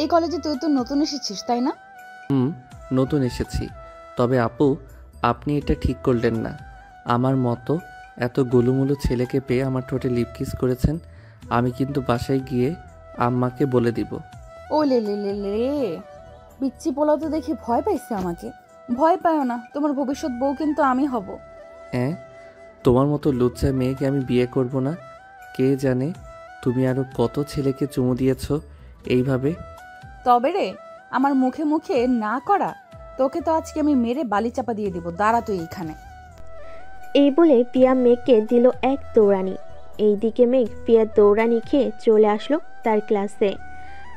এই কলেজে তুই তো নতুন এসেছিস তাই না? হুম, নতুন এসেছি। তবে আপু, আপনি এটা ঠিক করলেন না। আমার মতো এত গোলুমুলু ছেলেকে পেয়ে আমার ঠোঁটে লিপ কিস করেছেন। আমি কিন্তু বাসায় গিয়ে আম্মাকে বলে দিব। ও লে লে লে লে, পিচ্চি পোলাও তো দেখে ভয় পাইছে আমাকে। ভয় পাও না, তোমার ভবিষ্যৎ বউ কিন্তু আমি হব। হ্যাঁ, তোমার মতো লুচ্চা মেয়েকে আমি বিয়ে করব না। কে জানে তুমি আরও কত ছেলেকে চুমু দিয়েছ এইভাবে। তবে রে, আমার মুখে মুখে না করা, তোকে তো আজকে আমি মেরে বালি চাপা দিয়ে দিব। দাঁড়া তুই এইখানে। এই বলে পিয়া মেঘকে দিল এক দৌড়ানি। এইদিকে মেঘ পিয়ার দৌড়ানি খেয়ে চলে আসলো তার ক্লাসে।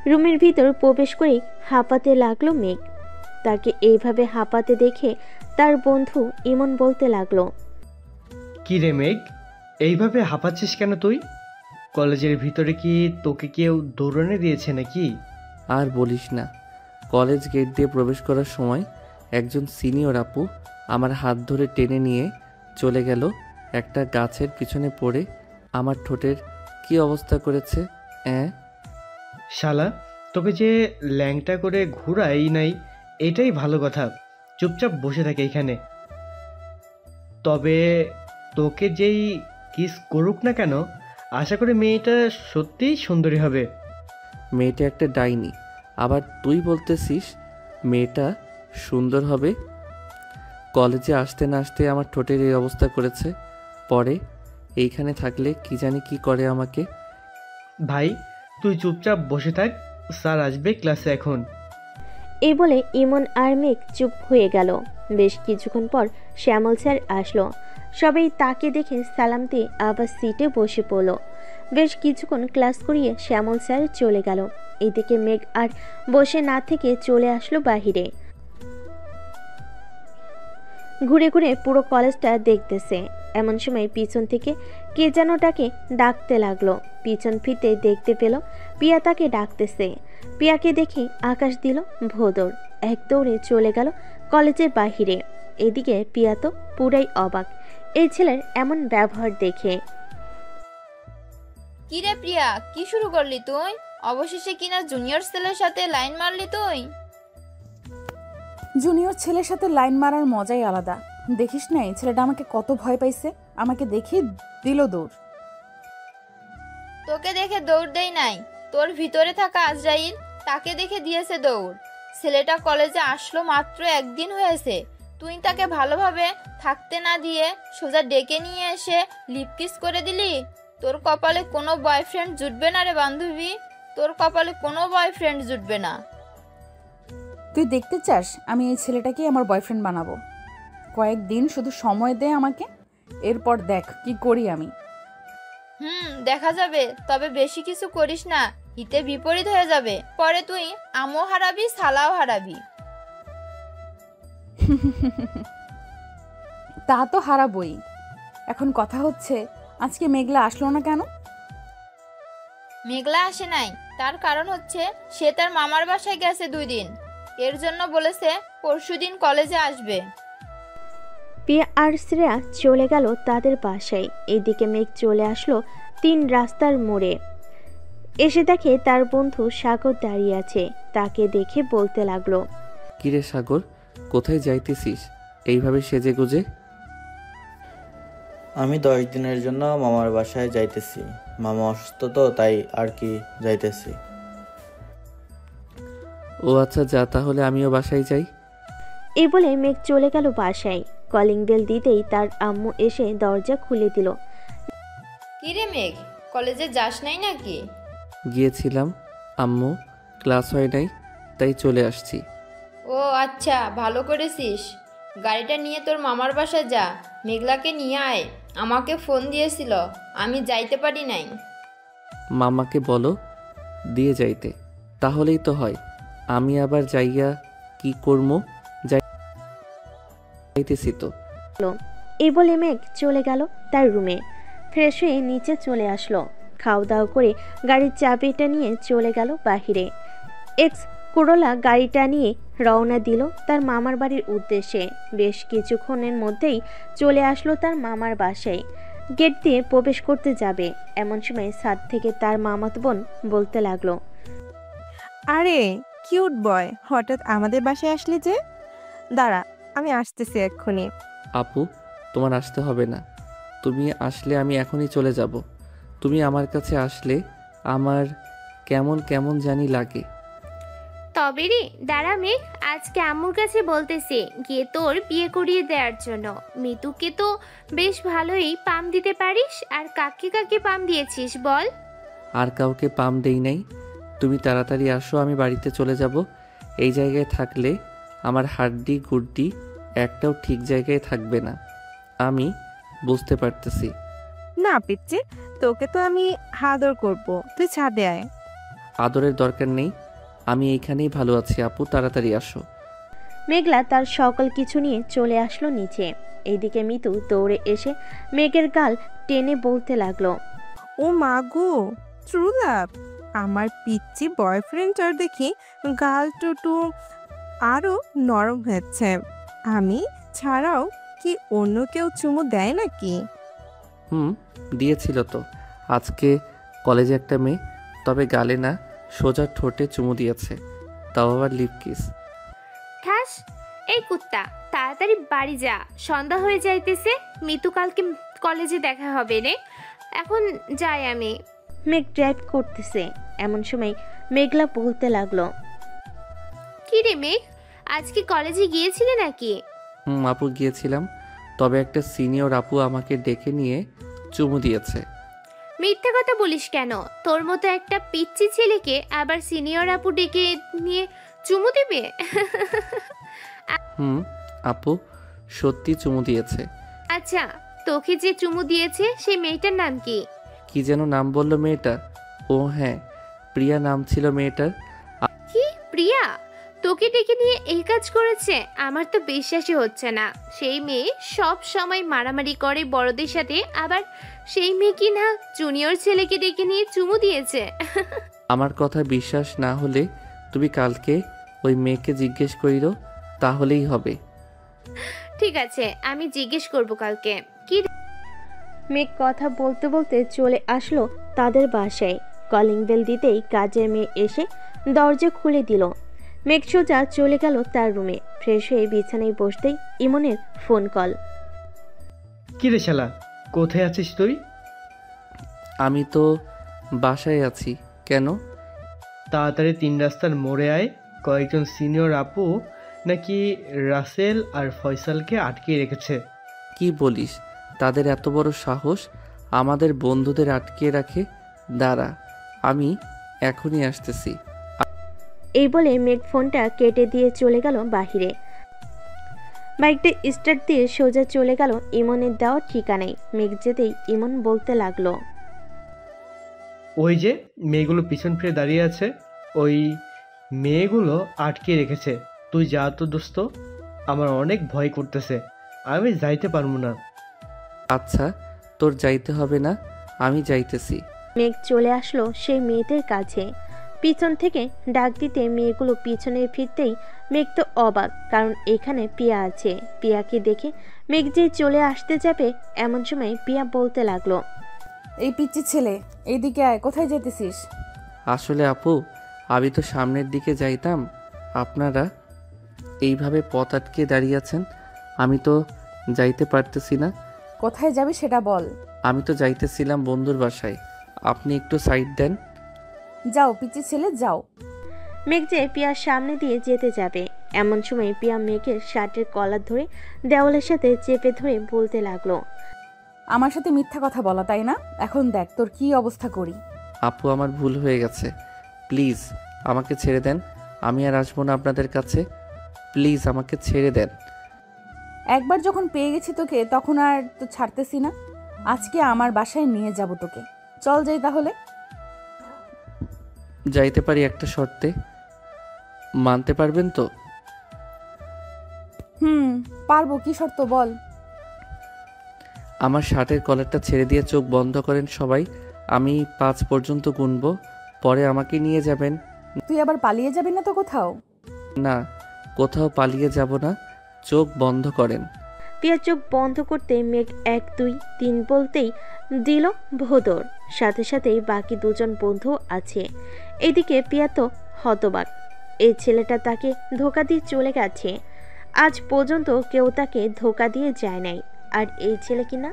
রুমের ভিতর প্রবেশ করেই হাঁপাতে লাগলো মেঘ। তাকে এইভাবে হাঁপাতে দেখে তার বন্ধু ইমন বলতে লাগলো, কি রে মেঘ, এইভাবে হাঁপাচ্ছিস কেন তুই? কলেজের ভিতরে কি তোকে কেউ দৌড়ানে দিয়েছে নাকি? আর বলিস না, কলেজ গেট দিয়ে প্রবেশ করার সময় একজন সিনিয়র আপু আমার হাত ধরে টেনে নিয়ে চলে গেল। একটা গাছের পিছনে পড়ে আমার ঠোঁটের কি অবস্থা করেছে। শালা, তোকে যে ল্যাংটা করে ঘুরাই নাই, এটাই ভালো কথা। চুপচাপ বসে থাকে এখানে। তবে তোকে যেই কিস করুক না কেন, আশা করি মেয়েটা সত্যিই সুন্দরী হবে। মেয়েটা একটা ডাইনি, আবার তুই বলতেছিস মেয়েটা সুন্দর হবে? কলেজে আসতে না আসতে আমার ঠোঁটের এই অবস্থা করেছে। পরে এইখানে থাকলে কি জানি কি করে আমাকে। ভাই, তুই চুপচাপ বসে থাক, স্যার আসবে ক্লাসে এখন। এই বলে ইমন আর মেঘ চুপ হয়ে গেল। বেশ কিছুক্ষণ পর শ্যামল স্যার আসলো। সবাই তাকে দেখে সালাম দিয়ে আবার সিটে বসে পড়ল। বেশ কিছুক্ষণ ক্লাস করিয়ে শ্যামল স্যার চলে গেল। এদিকে মেঘ আর বসে না থেকে চলে আসলো বাহিরে। ঘুরে ঘুরে পুরো কলেজটা দেখতেছে। এমন সময় পিছন থেকে কে যেন তাকে ডাকতে লাগলো। পিছন ফিরতে দেখতে পেল পিয়া তাকে ডাকতেছে। পিয়াকে দেখে আকাশ দিল ভোদর, এক দৌড়ে চলে গেল কলেজের বাহিরে। এদিকে পিয়া তো পুরাই অবাক এই ছেলের এমন ব্যবহার দেখে। কি রে প্রিয়া, কি শুরু করলি তুই? অবশেষে কিনা জুনিয়র ছেলের সাথে লাইন মারলি তুই? জুনিয়র ছেলের সাথে লাইন মারার মজাই আলাদা। দেখিস না এই ছেলেটা আমাকে কত ভয় পাইছে, আমাকে দেখে দিল দৌড়। তোকে দেখে দৌড় দেই নাই, তোর ভিতরে থাকা আজরাইল তাকে দেখে দিয়েছে দৌড়। ছেলেটা কলেজে আসলো মাত্র একদিন হয়েছে, তুই তাকে ভালোভাবে থাকতে না দিয়ে সোজা ডেকে নিয়ে এসে লিপকিস করে দিলি। তোর কপালে কোনো বয়ফ্রেন্ড জুটবে না রে বান্ধবী, তোর কপালে কোনো বয়ফ্রেন্ড জুটবে না। তুই দেখতে চাস আমি এই ছেলেটাকে আমার বয়ফ্রেন্ড বানাবো? কয়েকদিন শুধু সময় দে আমাকে, এরপর দেখ কি করি আমি। দেখা যাবে, তবে বেশি কিছু করিস না, হিতে বিপরীত হয়ে যাবে। পরে তুই আমও হারাবি, সালাও হারাবি। তা তো হারাবই। এখন কথা হচ্ছে আজকে মেঘলা আসলো না কেন? মেঘলা আসে নাই, তার কারণ হচ্ছে সে তার মামার বাসায় গেছে 2 দিন। এর জন্য বলেছে পরশুদিন কলেজে আসবে। পিয়া আর শ্রেয়া চলে গেল তাদের বাসায়। এদিকে মেঘ চলে আসলো 3 রাস্তার মোড়ে। এসে দেখে তার বন্ধু সাগর দাঁড়িয়ে আছে। তাকে দেখে বলতে লাগলো, কিরে সাগর, কোথায় যাইতেছিস এইভাবে সেজে গুজে? আমি 10 দিনের জন্য মামার বাসায় যাইতেছি। মামা অসুস্থ তো, তাই আর কি যাইতেছি। ও আচ্ছা, যা তাহলে আমিও বাসায় যাই। এই বলে মেঘ চলে গেল বাসায়। কলিং বেল দিতেই তার আম্মু এসে দরজা খুলে দিল। কি রে মেঘ, কলেজে যাস নাই নাকি? গিয়েছিলাম আম্মু, ক্লাস হয় নাই তাই চলে আসছি। ও আচ্ছা, ভালো করেছিস। গাড়িটা নিয়ে তোর মামার বাসায় যা, মেঘলাকে নিয়ে আয়। আমাকে ফোন দিয়েছিল, আমি যাইতে পারি নাই। মামাকে বলো দিয়ে যাইতে, তাহলেই তো হয়। আমি আবার যাইয়া কি করবো? যাইতেছি তো। এই বলে মেঘ চলে গেল তার রুমে। ফ্রেশ হয়ে নিচে চলে আসলো। খাওয়া দাওয়া করে গাড়ির চাবিটা নিয়ে চলে গেল বাহিরে। এক্স করোলা গাড়িটা নিয়ে রওনা দিল তার মামার বাড়ির উদ্দেশ্যে। বেশ কিছুক্ষণের মধ্যেই চলে আসলো তার মামার বাসায়। গেট দিয়ে প্রবেশ করতে যাবে এমন সময় ছাদ থেকে তার মামাতো বোন বলতে লাগলো, আরে কিউট বয়, হঠাৎ আমাদের বাসায় আসলি যে? দাঁড়া, আমি আসতেছি এক্ষুনি। আপু, তোমার আসতে হবে না। তুমি আসলে আমি এখনই চলে যাব। তুমি আমার কাছে আসলে আমার কেমন কেমন জানি লাগে। তবে রে দাঁড়া মেঘ, আজকে আম্মুর কাছে বলতেছে গিয়ে তোর বিয়ে করিয়ে দেওয়ার জন্য। মিতুকে তো বেশ ভালোই পাম দিতে পারিস, আর কাকে কাকে পাম দিয়েছিস বল? আর কাউকে পাম দেই নাই। তুমি তাড়াতাড়ি আসো, আমি বাড়িতে চলে যাব। এই জায়গায় থাকলে আমার হাড্ডি গুড্ডি একটাও ঠিক জায়গায় থাকবে না। আমি বুঝতে পারতেছি। না পিচ্ছি, তোকে তো আমি আদর করব, তুই ছাদে আয়। আদরের দরকার নেই, আমি এইখানেই ভালো আছি। আপু তাড়াতাড়ি আসো। মেঘলা তার সকল কিছু নিয়ে চলে আসলো নিচে। এইদিকে মিতু দৌড়ে এসে মেঘের গাল টেনে বলতে লাগলো, ও মা গো, ট্রু লাভ! আমার পিচ্ছি বয়ফ্রেন্ডটার দেখি গাল টুটু আরো নরম হয়েছে। আমি ছাড়াও কি অন্য কেউ চুমু দেয় নাকি? দিয়েছিল তো। আজকে কলেজে একটা মেয়ে, তবে গালে না, সোজা ঠোঁটে চুমু দিয়েছে, তাও আবার লিপ কিস। ঠাস, এই কুত্তা তাড়াতাড়ি বাড়ি যা, সন্ধ্যা হয়ে যাইতেছে। মিতু কালকে কলেজে দেখা হবে রে, এখন যাই আমি। মেঘ ড্রাইভ করতেছে এমন সময় মেঘলা বলতে লাগলো, কি রে মেঘ, আজকে কলেজে গিয়েছিলে নাকি? আপু গিয়েছিলাম, তবে একটা সিনিয়র আপু আমাকে ডেকে নিয়ে চুমু দিয়েছে। মিথ্যা কথা বলিস কেন? তোর মতো একটা পিচ্চি ছেলেকে আবার সিনিয়র আপু ডেকে নিয়ে চুমু দিবে? আপু সত্যি চুমু দিয়েছে। আচ্ছা, তোকে যে চুমু দিয়েছে সেই মেয়েটার নাম কি? কি যেন নাম বললো মেয়েটা? ও হ্যাঁ, প্রিয়া নাম ছিল মেয়েটার। কি প্রিয়া? তোকে ডেকে নিয়ে এই কাজ করেছে? আমার তো বিশ্বাসই হচ্ছে না। সেই মেয়ে সব সময় মারামারি করে বড়দের সাথে, আবার সেই মেয়ে কি না জুনিয়র ছেলেকে ডেকে নিয়ে চুমু দিয়েছে? আমার কথা বিশ্বাস না হলে তুমি কালকে ওই মেয়েকে জিজ্ঞেস করিরো, তাহলেই হবে। ঠিক আছে, আমি জিজ্ঞেস করব কালকে। কি মেঘ কথা বলতে বলতে চলে আসলো তাদের বাসায়। কলিং বেল দিতেই কাজের মেয়ে এসে দরজা খুলে দিল। মেঘ সোজা চলে গেল তার রুমে। ফ্রেশ হয়ে বিছানায় বসতেই ইমনের ফোন কল। কি রে শালা, কোথায় আছিস তুই? আমি তো বাসায় আছি। কেন? তাড়াতাড়ি 3 রাস্তার মোড়ে আয়। কয়েকজন সিনিয়র আপু নাকি রাসেল আর ফয়সালকে আটকে রেখেছে। কি বলিস? তাদের এত বড় সাহস আমাদের বন্ধুদের আটকে রাখে? দাঁড়া, আমি এখনই আসতেছি। এই বলে মেঘ ফোনটা কেটে দিয়ে চলে গেল বাহিরে। বাইকটা স্টার্ট দিয়ে সোজা চলে গেল ইমনের দেওয়া ঠিকানায়। মেঘ যেতেই ইমন বলতে লাগলো, ওই যে মেয়েগুলো পিছন ফিরে দাঁড়িয়ে আছে, ওই মেয়েগুলো আটকে রেখেছে। তুই যা তো দোস্ত, আমার অনেক ভয় করতেছে, আমি যাইতে পারবো না। আচ্ছা, তোর যাইতে হবে না, আমি যাইতেছি। মেঘ চলে আসলো সেই মেয়েদের কাছে। পিছন থেকে ডাক দিতে মেয়েগুলো পিছনে ফিরতেই মেঘ তো অবাক, কারণ এখানে পিয়া আছে। পিয়াকে দেখে মেঘ যে চলে আসতে যাবে এমন সময় পিয়া বলতে লাগলো, এই পিচ্চি ছেলে, এইদিকে আয়, কোথায় যেতেছিস? আসলে আপু, আমি তো সামনের দিকে যাইতাম, আপনারা এইভাবে পথ আটকে দাঁড়িয়ে আছেন, আমি তো যাইতে পারতেছি না। কোথায় যাবি সেটা বল। আমি তো যাইতেছিলাম বন্ধুর বাসায়, আপনি একটু সাইড দেন। যাও পিচ্চি ছেলে, যাও। মেঘ যে পিয়ার সামনে দিয়ে যেতে যাবে এমন সময় পিয়া মেঘের শার্টের কলার ধরে দেওয়ালের সাথে চেপে ধরে বলতে লাগলো, আমার সাথে মিথ্যা কথা বলা, তাই না? এখন দেখ তোর কি অবস্থা করি। আপু, আমার ভুল হয়ে গেছে, প্লিজ আমাকে ছেড়ে দেন, আমি আর আসবো না আপনাদের কাছে, প্লিজ আমাকে ছেড়ে দেন। একবার যখন পেয়ে গেছি তোকে, তখন আর তো ছাড়তেছি না। আজকে আমার বাসায় নিয়ে যাব তোকে। চল যাই তাহলে। যাইতে পারি একটা শর্তে, মানতে পারবেন তো? পারবো। কি শর্ত বল। আমার শার্টের কলারটা ছেড়ে দিয়ে চোখ বন্ধ করেন সবাই, আমি 5 পর্যন্ত গুনবো, পরে আমাকে নিয়ে যাবেন। তুই আবার পালিয়ে যাবি না তো কোথাও? না, কোথাও পালিয়ে যাব না, চোখ বন্ধ করেন। প্রিয়া চোখ বন্ধ করতে মেঘ 1 2 3 বলতেই দিল ভোদর। সাথে সাথেই বাকি দুজন বন্ধু আছে। এদিকে প্রিয়া তো হতবাক। এই ছেলেটা তাকে ধোকা দিয়ে চলে গেছে। আজ পর্যন্ত কেউ তাকে ধোকা দিয়ে যায় নাই, আর এই ছেলে কিনা।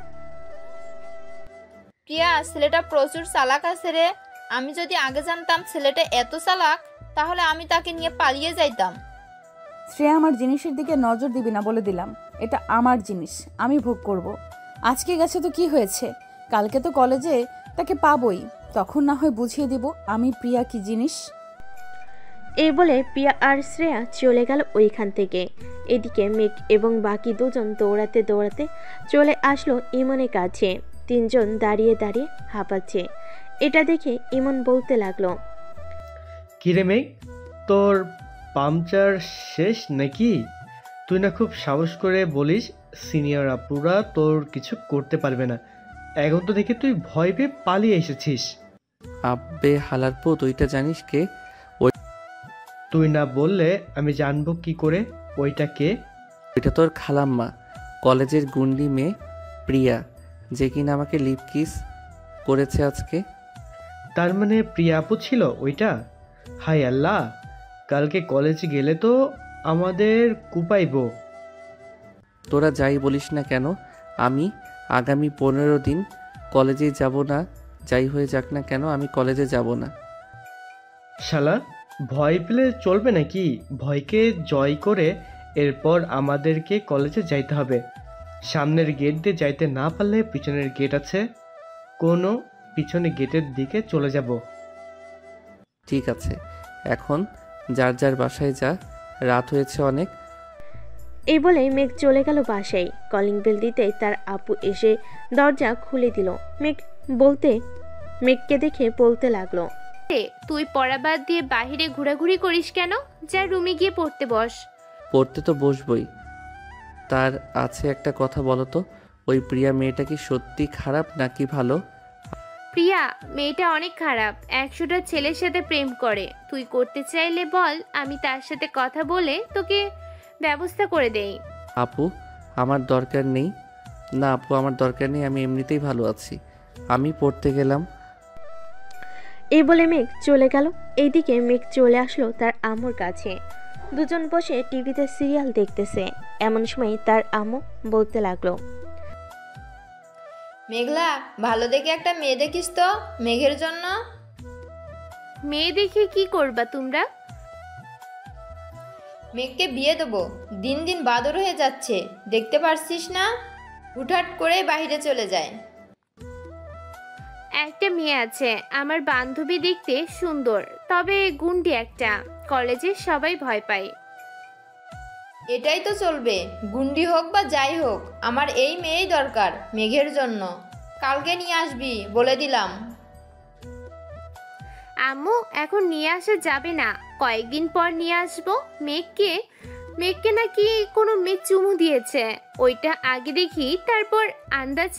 প্রিয়া, ছেলেটা প্রচুর চালাক আছে রে। আমি যদি আগে জানতাম ছেলেটা এত চালাক, তাহলে আমি তাকে নিয়ে পালিয়ে যাইতাম। শ্রেয়া, আমার জিনিসের দিকে নজর দিবি না বলে দিলাম। এটা আমার জিনিস, আমি ভোগ করব। আজকে গেছে তো কি হয়েছে, কালকে তো কলেজে তাকে পাবই, তখন না হয় বুঝিয়ে দিব আমি প্রিয়া কি জিনিস। এই বলে প্রিয়া আর শ্রেয়া চলে গেল ওইখান থেকে। এদিকে মেঘ এবং বাকি দুজন দৌড়াতে দৌড়াতে চলে আসলো ইমনের কাছে। তিনজন দাঁড়িয়ে দাঁড়িয়ে হাঁপাচ্ছে। এটা দেখে ইমন বলতে লাগলো, কিরে মেঘ, তোর পাংচার শেষ নাকি? তুই না খুব সাহস করে বলিস সিনিয়র আপুরা তোর কিছু করতে পারবে না, এখন তো দেখে তুই ভয় পেয়ে পালিয়ে এসেছিস। আব্বে হালার পো, তুইটা জানিস কে? তুই না বললে আমি জানবো কি করে ওইটা কে? ওইটা তোর খালাম্মা, কলেজের গুন্ডি মেয়ে প্রিয়া, যে কিনা আমাকে লিপ কিস করেছে আজকে। তার মানে প্রিয়া আপু ছিল ওইটা? হাই আল্লাহ, কালকে কলেজে গেলে তো আমাদের কুপাইবো। তোরা যাই বলিস না কেন, আমি আগামী 15 দিন কলেজে যাব না। যাই হয়ে যাক না কেন, আমি কলেজে যাব না। শালা, ভয় পেলে চলবে নাকি? ভয়কে জয় করে এরপর আমাদেরকে কলেজে যাইতে হবে। সামনের গেট দিয়ে যাইতে না পারলে পিছনের গেট আছে, কোনো পিছনে গেটের দিকে চলে যাব। ঠিক আছে, এখন যার যার বাসায় যা, রাত হয়েছে অনেক। এই বলে মেঘ চলে গেল বাসায়। কলিং বেল দিতেই তার আপু এসে দরজা খুলে দিল। মেঘকে দেখে বলতে লাগলো, তুই পড়া বাদ দিয়ে বাহিরে ঘোরাঘুরি করিস কেন? যা রুমে গিয়ে পড়তে বস। পড়তে তো বসবই, তার আছে একটা কথা বলো তো, ওই প্রিয়া মেয়েটা কি সত্যি খারাপ নাকি ভালো? প্রিয়া মেয়েটা অনেক খারাপ, 100টা ছেলের সাথে প্রেম করে। তুই করতে চাইলে বল, আমি তার সাথে কথা বলে তোকে ব্যবস্থা করে দেই। আপু আমার দরকার নেই। না আপু, আমার দরকার নেই, আমি এমনিতেই ভালো আছি। আমি পড়তে গেলাম। এই বলে মেঘ চলে গেল। এইদিকে মেঘ চলে আসলো তার আম্মুর কাছে। দুজন বসে টিভিতে সিরিয়াল দেখতেছে। এমন সময় তার আম্মু বলতে লাগলো, মেঘলা, ভালো দেখে একটা মেয়ে দেখিস তো মেঘের জন্য। মেয়ে দেখে কি করবা তোমরা? মেঘকে বিয়ে দেবো। দিন দিন বাদর হয়ে যাচ্ছে, দেখতে পারছিস না? হুটহাট করে বাইরে চলে যায়। একটা মেয়ে আছে আমার বান্ধবী, দেখতে সুন্দর, তবে গুন্ডি একটা। কলেজে সবাই ভয় পায়। এটাই তো চলবে, গুন্ডি হোক বা যাই হোক, আমার এই মেয়েই দরকার মেঘের জন্য। কালকে নিয়ে আসবি বলে দিলাম। আম্মু, এখন নিয়ে আসা যাবে না, কয়েকদিন পর নিয়ে আসবো। মেঘকে নাকি কোনো মেয়ে চুমু দিয়েছে, ওইটা আগে দেখি, তারপর আন্দাজ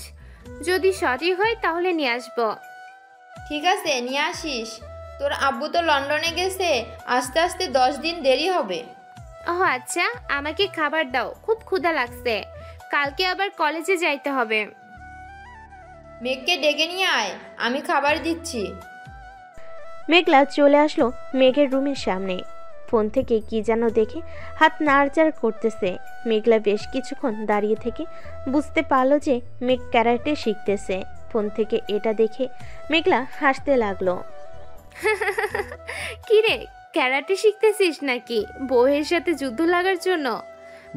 যদি সঠিক হয় তাহলে নিয়ে আসবো। ঠিক আছে, নিয়ে আসিস। তোর আব্বু তো লন্ডনে গেছে, আস্তে আস্তে 10 দিন দেরি হবে। ও আচ্ছা, আমাকে খাবার দাও, খুব ক্ষুধা লাগছে, কালকে আবার কলেজে যাইতে হবে। মেঘকে ডেকে নিয়ে আয়, আমি খাবার দিচ্ছি। মেঘলা চলে আসলো মেঘের রুমের সামনে। ফোন থেকে কি যেন দেখে হাত নাড়াচাড়া করতেছে। মেঘলা বেশ কিছুক্ষণ দাঁড়িয়ে থেকে বুঝতে পারলো যে মেঘ ক্যারাটে শিখতেছে। ফোন থেকে এটা দেখে মেঘলা হাসতে লাগলো। কিরে, ক্যারাটে শিখতেছিস নাকি বউয়ের সাথে যুদ্ধ লাগার জন্য?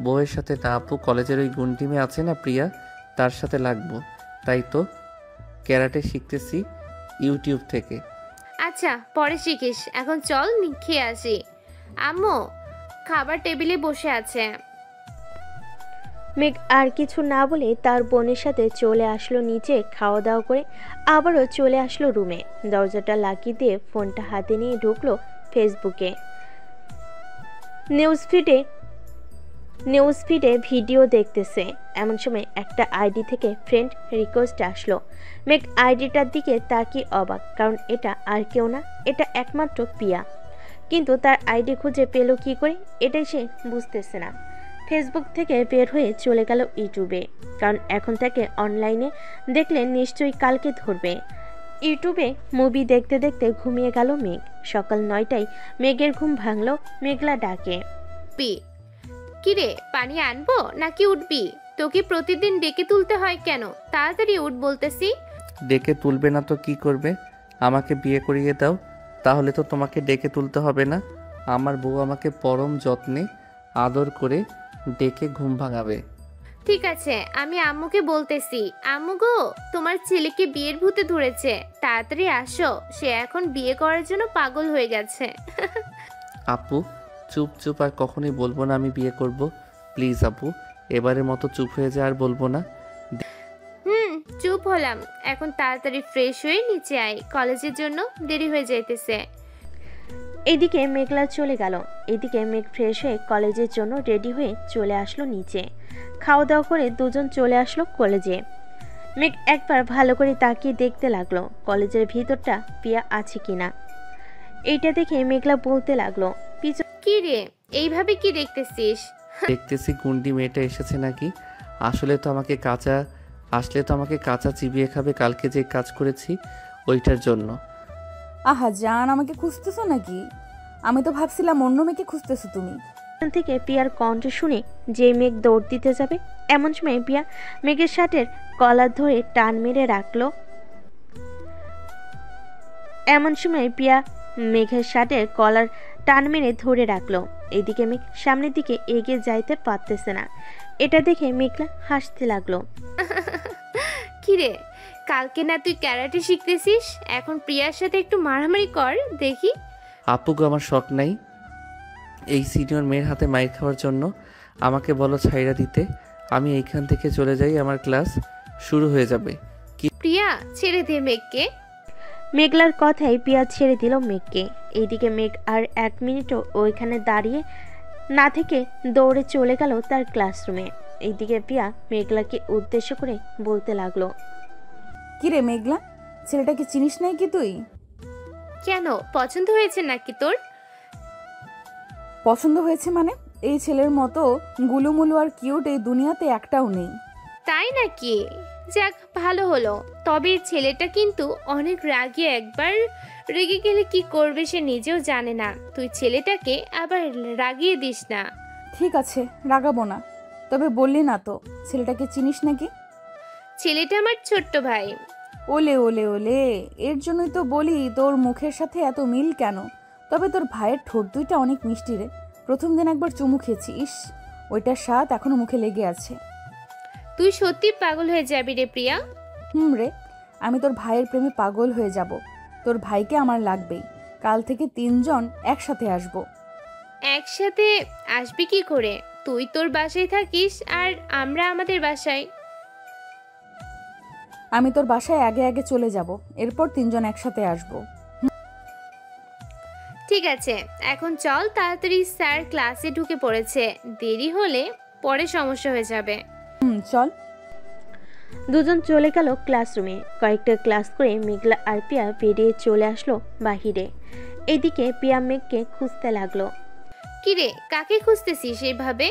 বউয়ের সাথে না আপু, কলেজের ওই গুন্ডি মেয়ে আছে না প্রিয়া, তার সাথে লাগবো, তাই তো ক্যারাটে শিখতেছি ইউটিউব থেকে। আচ্ছা, পরে শিখিস, এখন চল খেয়ে আসি। আম্মু, খাবার টেবিলে বসে আছে। মেঘ আর কিছু না বলে তার বোনের সাথে চলে আসলো নিচে খাওয়া দাওয়া করে। আবারও চলে আসলো রুমে, দরজাটা লাগিয়ে দিয়ে ফোনটা হাতে নিয়ে ঢুকলো ফেসবুকে। নিউজ ফিডে ভিডিও দেখতেছে। এমন সময় একটা আইডি থেকে ফ্রেন্ড রিকোয়েস্ট আসলো। মেঘ আইডিটার দিকে তাকিয়ে অবাক, কারণ এটা আর কেউ না, এটা একমাত্র প্রিয়া। কিন্তু তার আইডি খুঁজে পেল কি করে, এটাই সে বুঝতেছে না। ফেসবুক থেকে বের হয়ে চলে গেল ইউটিউবে, কারণ এখন তাকে অনলাইনে দেখলে নিশ্চয়ই কালকে ধরবে। ইউটিউবে মুভি দেখতে দেখতে ঘুমিয়ে গেল মেঘ। সকাল 9টায় মেঘের ঘুম ভাঙল মেঘলা ডাকে। পি কিরে, পানি আনবো নাকি উঠবি? তোকে প্রতিদিন ডেকে তুলতে হয় কেন? তাড়াতাড়ি উঠ বলতেছি। ডেকে তুলবে না তো কি করবে? আমাকে বিয়ে করিয়ে দাও, তাহলে তো তোমাকে ডেকে তুলতে হবে না। আমার বউ আমাকে পরম যত্নে আদর করে ডেকে ঘুম ভাঙাবে। ঠিক আছে, আমি আম্মুকে বলতেছি। আম্মু গো, তোমার ছেলেকে বিয়ের ভূতে ধরেছে, তাড়াতাড়ি আসো। সে এখন বিয়ে করার জন্য পাগল হয়ে গেছে। আপু চুপ চুপ, আর কখনোই বলবো না আমি বিয়ে করব। প্লিজ আপু, এবারের মতো চুপ হয়ে যা, আর বলবো না। চুপ হলাম। এখন তাড়াতাড়ি ফ্রেশ হয়ে নিচে আয়, কলেজের জন্য দেরি হয়ে যাইতেছে। এদিকে মেঘলা চলে গেল। এদিকে মেঘ ফ্রেশ হয়ে কলেজের জন্য রেডি হয়ে চলে আসলো নিচে। খাওয়া দাওয়া করে দুজন চলে আসলো কলেজে। মেঘ একবার ভালো করে তাকিয়ে দেখতে লাগলো কলেজের ভিতরটা পিয়া আছে কিনা। এইটা দেখে মেঘলা বলতে লাগলো, কি রে, এইভাবে কি দেখতেছিস? দেখতেছি গুন্ডি মেয়েটা এসেছে নাকি। আসলে তো আমাকে কাঁচা চিবিয়ে খাবে, কালকে যে কাজ করেছি ওইটার জন্য। আহা জান, আমাকে খুঁজতেছো নাকি? আমি তো ভাবছিলাম অন্য মেয়েকে খুঁজতেছো তুমি। থেকে পিয়ার কণ্ঠ শুনে যে মেঘ দৌড় দিতে যাবে, এমন সময় পিয়া মেঘের শার্টের কলার ধরে টান মেরে রাখলো। এমন সময় পিয়া মেঘের শার্টের কলার টান মেরে ধরে রাখলো। এদিকে মেঘ সামনের দিকে এগিয়ে যাইতে পারতেছে না। এটা দেখে মেঘলা হাসতে লাগলো। কিরে, কালকে না তুই ক্যারাটে শিখতেছিস? এখন প্রিয়ার সাথে একটু মারামারি কর দেখি। আপুকে আমার শখ নাই এই সিনিয়র মেয়ের হাতে মাইর খাওয়ার জন্য। আমাকে বলো ছাইরা দিতে, আমি এইখান থেকে চলে যাই, আমার ক্লাস শুরু হয়ে যাবে। প্রিয়া, ছেড়ে দে মেঘকে। মেঘলার কথাই পিয়া ছেড়ে দিল মেঘকে। এইদিকে মেঘ আর 1 মিনিটও ওইখানে দাঁড়িয়ে না থেকে দৌড়ে চলে গেল তার ক্লাসরুমে। এইদিকে পিয়া মেঘলাকে উদ্দেশ্য করে বলতে লাগলো, কিরে মেঘলা, ছেলেটাকে চিনিস নাই কি তুই? কেন, পছন্দ হয়েছে নাকি তোর? পছন্দ হয়েছে মানে? এই ছেলের মতো গুলুমুলু আর কিউট এই দুনিয়াতে একটাও নেই। তাই নাকি? যাক, ভালো হলো। তবে ছেলেটা কিন্তু অনেক রাগী, একবার রেগে গেলে কি করবে সে নিজেও জানে না। তুই ছেলেটাকে আবার রাগিয়ে দিস না। ঠিক আছে, রাগাবো না। তবে বললি না তো ছেলেটাকে চিনিস নাকি? ছেলেটা আমার ছোট্ট ভাই। ওলে ওলে ওলে, এর জন্যই তো বলি তোর মুখের সাথে এত মিল কেন। তবে তোর ভাইয়ের ঠোঁট দুইটা অনেক মিষ্টি রে। প্রথম দিন একবার চুমু খেয়েছি, ইস, ওইটার স্বাদ এখনো মুখে লেগে আছে। তুই সত্যি পাগল হয়ে যাবি রে প্রিয়া। রে, আমি তোর ভাইয়ের প্রেমে পাগল হয়ে যাব। তোর ভাইকে আমার লাগবেই। কাল থেকে 3 জন একসাথে আসব। একসাথে আসবি কি করে? তুই তোর বাসায় থাকিস আর আমরা আমাদের বাসায়। আমি তোর বাসায় আগে আগে চলে যাব, এরপর 3 জন একসাথে আসব। ঠিক আছে, এখন চল তাড়াতাড়ি, স্যার ক্লাসে ঢুকে পড়েছে। দেরি হলে পরে সমস্যা হয়ে যাবে। চল। দুজন চলে গেল ক্লাসরুমে। কয়েকটা ক্লাস করে মেঘলা আর পিয়া বেরিয়ে চলে আসলো বাহিরে। এদিকে পিয়া মেঘকে খুঁজতে লাগলো। কিরে, কাকে খুঁজতেছিস এইভাবে?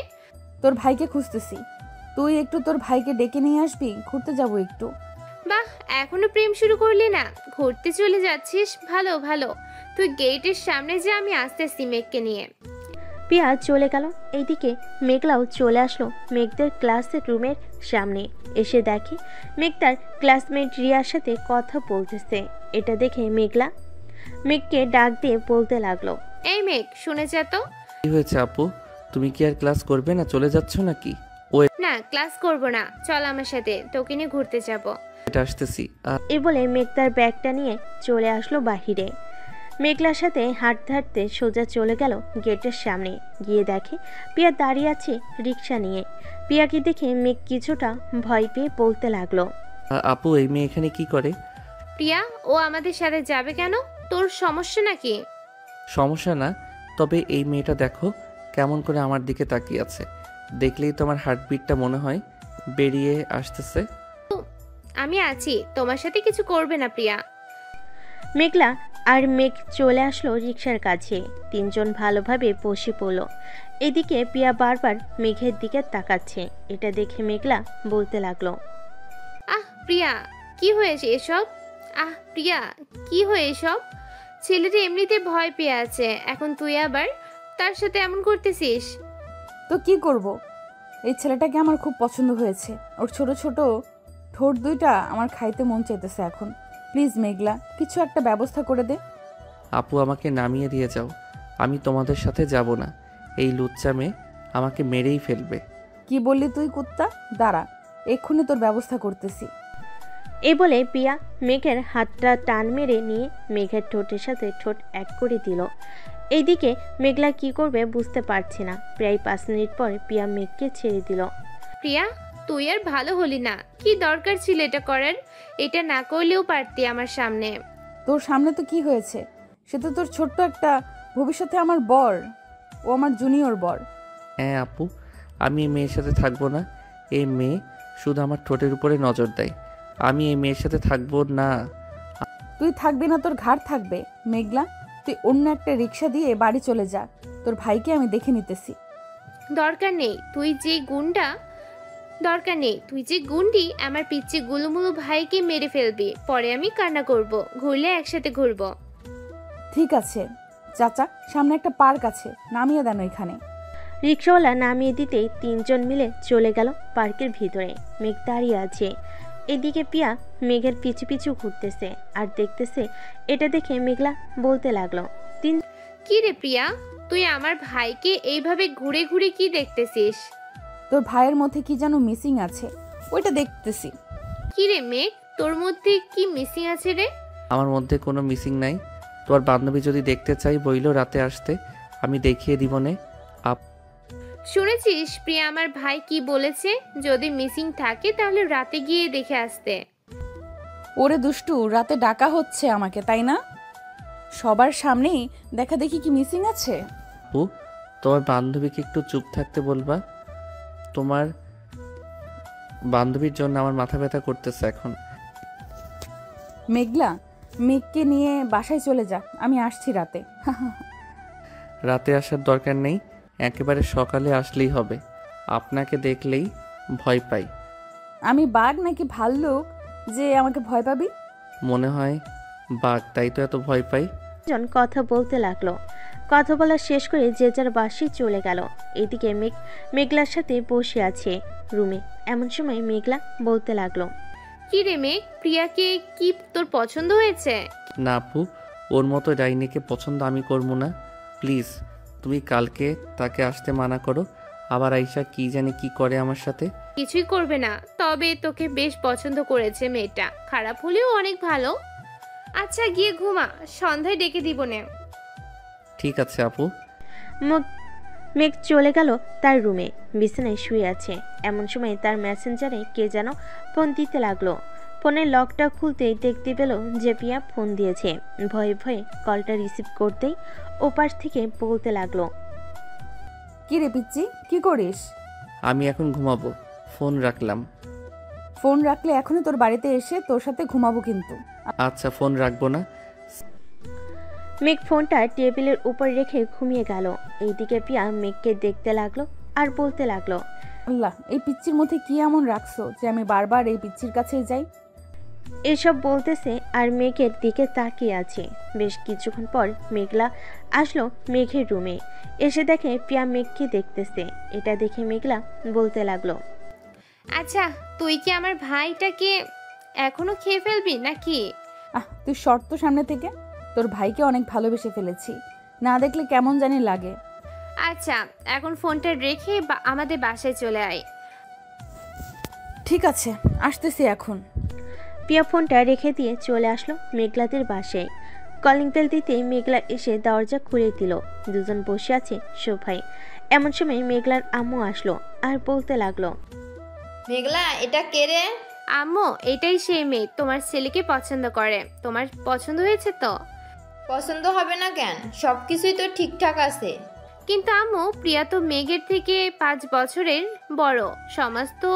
তোর ভাইকে খুঁজতেছি। তুই একটু তোর ভাইকে ডেকে নিয়ে আসবি, ঘুরতে যাব একটু। বাহ, এখনো প্রেম শুরু করলি না? ঘুরতে চলে যাচ্ছিস? ভালো ভালো। তুই গেটের সামনে যা, আমি আসতেছি মেঘকে নিয়ে। পিয়া চলে গেল। এইদিকে মেঘলাও চলে আসলো মেঘদের ক্লাসের রুমের সামনে। এসে দেখে মেঘ তার ক্লাসমেট রিয়ার সাথে কথা বলতেছে। এটা দেখে মেঘলা মেঘকে ডাক দিয়ে বলতে লাগলো, এই মেঘ, শুনে যা তো। কি হয়েছে আপু, তুমি কি আর ক্লাস করবে না? চলে যাচ্ছ নাকি? না, ক্লাস করব না, চল আমার সাথে, তোকে নিয়ে ঘুরতে যাব। এটা আসতেছি। এ বলে মেঘ তার ব্যাগটা নিয়ে চলে আসলো বাহিরে। মেঘলার সাথে হাঁটতে হাঁটতে সোজা চলে গেল গেটের সামনে। গিয়ে দেখে পিয়া দাঁড়িয়ে আছে রিক্সা নিয়ে। পিয়াকে দেখে মেঘ কিছুটা ভয় পেয়ে বলতে লাগলো, আপু এই মেয়ে এখানে কি করে? প্রিয়া, ও আমাদের সাথে যাবে কেন? তোর সমস্যা নাকি? সমস্যা না, তবে এই মেয়েটা দেখো কেমন করে আমার দিকে তাকিয়ে আছে। দেখলেই তোমার হার্টবিটটা মনে হয় বেরিয়ে আসতেছে। আমি আছি, তোমার সাথে কিছু করবে না প্রিয়া। মেঘলা আর মেঘ চলে আসলো রিক্সার কাছে। তিনজন ভালোভাবে বসে পড়লো। এদিকে পিয়া বারবার মেঘের দিকে তাকাচ্ছে। এটা দেখে মেঘলা বলতে লাগলো, আহ প্রিয়া, কি হয়েছে এসব? আহ প্রিয়া, কি হয়ে এসব? ছেলেটা এমনিতে ভয় পেয়ে আছে, এখন তুই আবার তার সাথে এমন করতেছিস? তো কি করব? এই ছেলেটাকে আমার খুব পছন্দ হয়েছে। ওর ছোট ছোট ঠোঁট দুইটা আমার খাইতে মন চাইতেছে এখন। প্লিজ মেঘলা, কিছু একটা ব্যবস্থা করে দে। আপু আমাকে নামিয়ে দিয়ে যাও, আমি তোমাদের সাথে যাব না। এই লুচ্চা মেয়ে আমাকে মেরেই ফেলবে। কি বললি তুই কুত্তা? দাঁড়া, এক্ষুনি তোর ব্যবস্থা করতেছি। এই বলে পিয়া মেঘের হাতটা টান মেরে নিয়ে মেঘের ঠোঁটের সাথে ঠোঁট এক করে দিল। এইদিকে মেঘলা কি করবে বুঝতে পারছে না। প্রায় 5 মিনিট পর পিয়া মেঘকে ছেড়ে দিল। প্রিয়া, তুই আর ভালো হলি না। কি দরকার ছিল এটা করার? এটা না করলেও পারতি আমার সামনে। তোর সামনে তো কি হয়েছে? সে তো তোর ছোট্ট একটা, ভবিষ্যতে আমার বর। ও আমার জুনিয়র বর। হ্যাঁ আপু, আমি এই মেয়ের সাথে থাকবো না। এই মেয়ে শুধু আমার ঠোঁটের উপরে নজর দেয়। আমি এই মেয়ের সাথে থাকবো না। তুই থাকবি না, তোর ঘাড় থাকবে। মেঘলা, তুই অন্য একটা রিক্সা দিয়ে বাড়ি চলে যা। তোর ভাইকে আমি দেখে নিতেছি। দরকার নেই তুই যে গুন্ডি আমার পিচ্ছি গুলুমুলু ভাইকে মেরে ফেলবি। পরে আমি কান্না করব, ঘুরলে একসাথে ঘুরবো। ঠিক আছে চাচা, সামনে একটা পার্ক আছে, নামিয়ে দেন এখানে। রিক্সাওয়ালা নামিয়ে দিতেই তিনজন মিলে চলে গেল পার্কের ভিতরে। মেঘ দাঁড়িয়ে আছে। এদিকে পিয়া মেঘের পিছু পিছু ঘুরতেছে আর দেখতেছে। এটা দেখে মেঘলা বলতে লাগলো, কি রে প্রিয়া, তুই আমার ভাইকে এইভাবে ঘুরে ঘুরে কি দেখতেছিস? তোর ভাইয়ের মধ্যে কি যেন মিসিং আছে, ওইটা দেখতেছি। কি রে মেঘ, তোর মধ্যে কি মিসিং আছে রে? আমার মধ্যে কোনো মিসিং নাই। তোমার বান্ধবী যদি দেখতে চাই বইলো রাতে আসতে, আমি দেখিয়ে দিব নে। শুনেছিস প্রিয়া আমার ভাই কি বলেছে? যদি মিসিং থাকে তাহলে রাতে গিয়ে দেখে আসতে। ওরে দুষ্টু, রাতে ডাকা হচ্ছে আমাকে, তাই না? সবার সামনেই দেখা দেখি কি মিসিং আছে। আপু, তোমার বান্ধবীকে একটু চুপ থাকতে বলবা? তোমার বান্ধবীর জন্য আমার মাথা ব্যথা করতেছে এখন। মেঘলা, মেঘকে নিয়ে বাসায় চলে যা, আমি আসছি রাতে। রাতে আসার দরকার নেই, একেবারে সকালে আসলেই হবে। আপনাকে দেখলেই ভয় পাই। আমি বাঘ নাকি ভাল্লুক যে আমাকে ভয় পাবি? মনে হয় বাঘ, তাই তো এত ভয় পাই। জন কথা বলতে লাগলো। কথা বলা শেষ করে যে যার বাসায় চলে গেল। এদিকে মেঘলার সাথে বসে আছে রুমে। এমন সময় মেঘলা বলতে লাগলো, কি রে মেঘ, প্রিয়াকে কি তোর পছন্দ হয়েছে? না আপু, ওর মতো ডাইনিকে পছন্দ আমি করবো না। প্লিজ তুমি কালকে তাকে আসতে মানা করো। আবার আইসা কি জানি কি করে আমার সাথে। কিছুই করবে না, তবে তোকে বেশ পছন্দ করেছে মেয়েটা। খারাপ হলেও অনেক ভালো। আচ্ছা গিয়ে ঘুমা, সন্ধ্যায় ডেকে দিব নে। ঠিক আছে আপু। মেঘ চলে গেল তার রুমে। বিছানায় শুয়ে আছে। এমন সময় তার মেসেঞ্জারে কে যেন ফোন দিতে লাগলো। ফোনের লকটা খুলতেই দেখতে পেল যে পিয়া ফোন দিয়েছে। ভয়ে ভয়ে কলটা রিসিভ করতেই ওপাশ থেকে বলতে লাগলো, কি রে পিচ্ছি, কি করিস? আমি এখন ঘুমাবো, ফোন রাখলাম। ফোন রাখলে এখনই তোর বাড়িতে এসে তোর সাথে ঘুমাবো কিন্তু। আচ্ছা ফোন রাখবো না। মেঘ ফোনটা টেবিলের উপর রেখে ঘুমিয়ে গেল। এইদিকে পিয়া মেঘকে দেখতে লাগলো আর বলতে লাগলো, আল্লাহ, এই পিচ্চির মধ্যে কি এমন রাখছো যে আমি বারবার এই পিচ্চির কাছেই যাই? এসব বলতেছে আর মেঘের দিকে তাকিয়ে আছে। বেশ কিছুক্ষণ পর মেঘলা আসলো মেঘের রুমে। এসে দেখে পিয়া মেঘকে দেখতেছে। এটা দেখে মেঘলা বলতে লাগলো, আচ্ছা তুই কি আমার ভাইটাকে এখনো খেয়ে ফেলবি নাকি? তুই শর্ত সামনে থেকে। তোর ভাইকে অনেক ভালোবেসে ফেলেছি, না দেখলে কেমন জানি লাগে। আচ্ছা এখন ফোনটা রেখে আমাদের বাসায় চলে আয়। ঠিক আছে, আসতেছি এখন। পিয়া ফোনটা রেখে দিয়ে চলে আসলো মেঘলাদের বাসায়। কলিং বেল দিতেই মেঘলা এসে দরজা খুলে দিল। দুজন বসে আছে সোফায়। এমন সময় মেঘলার আম্মু আসলো আর বলতে লাগলো, মেঘলা, এটা কে রে? আম্মু, এটাই সেই মেয়ে তোমার ছেলেকে পছন্দ করে। তোমার পছন্দ হয়েছে তো? পছন্দ হবে না কেন? সবকিছুই তো ঠিকঠাক আছে। কিন্তু আম্মু, প্রিয়া তো মেঘের থেকে 5 বছরের বড়। সমাজ তো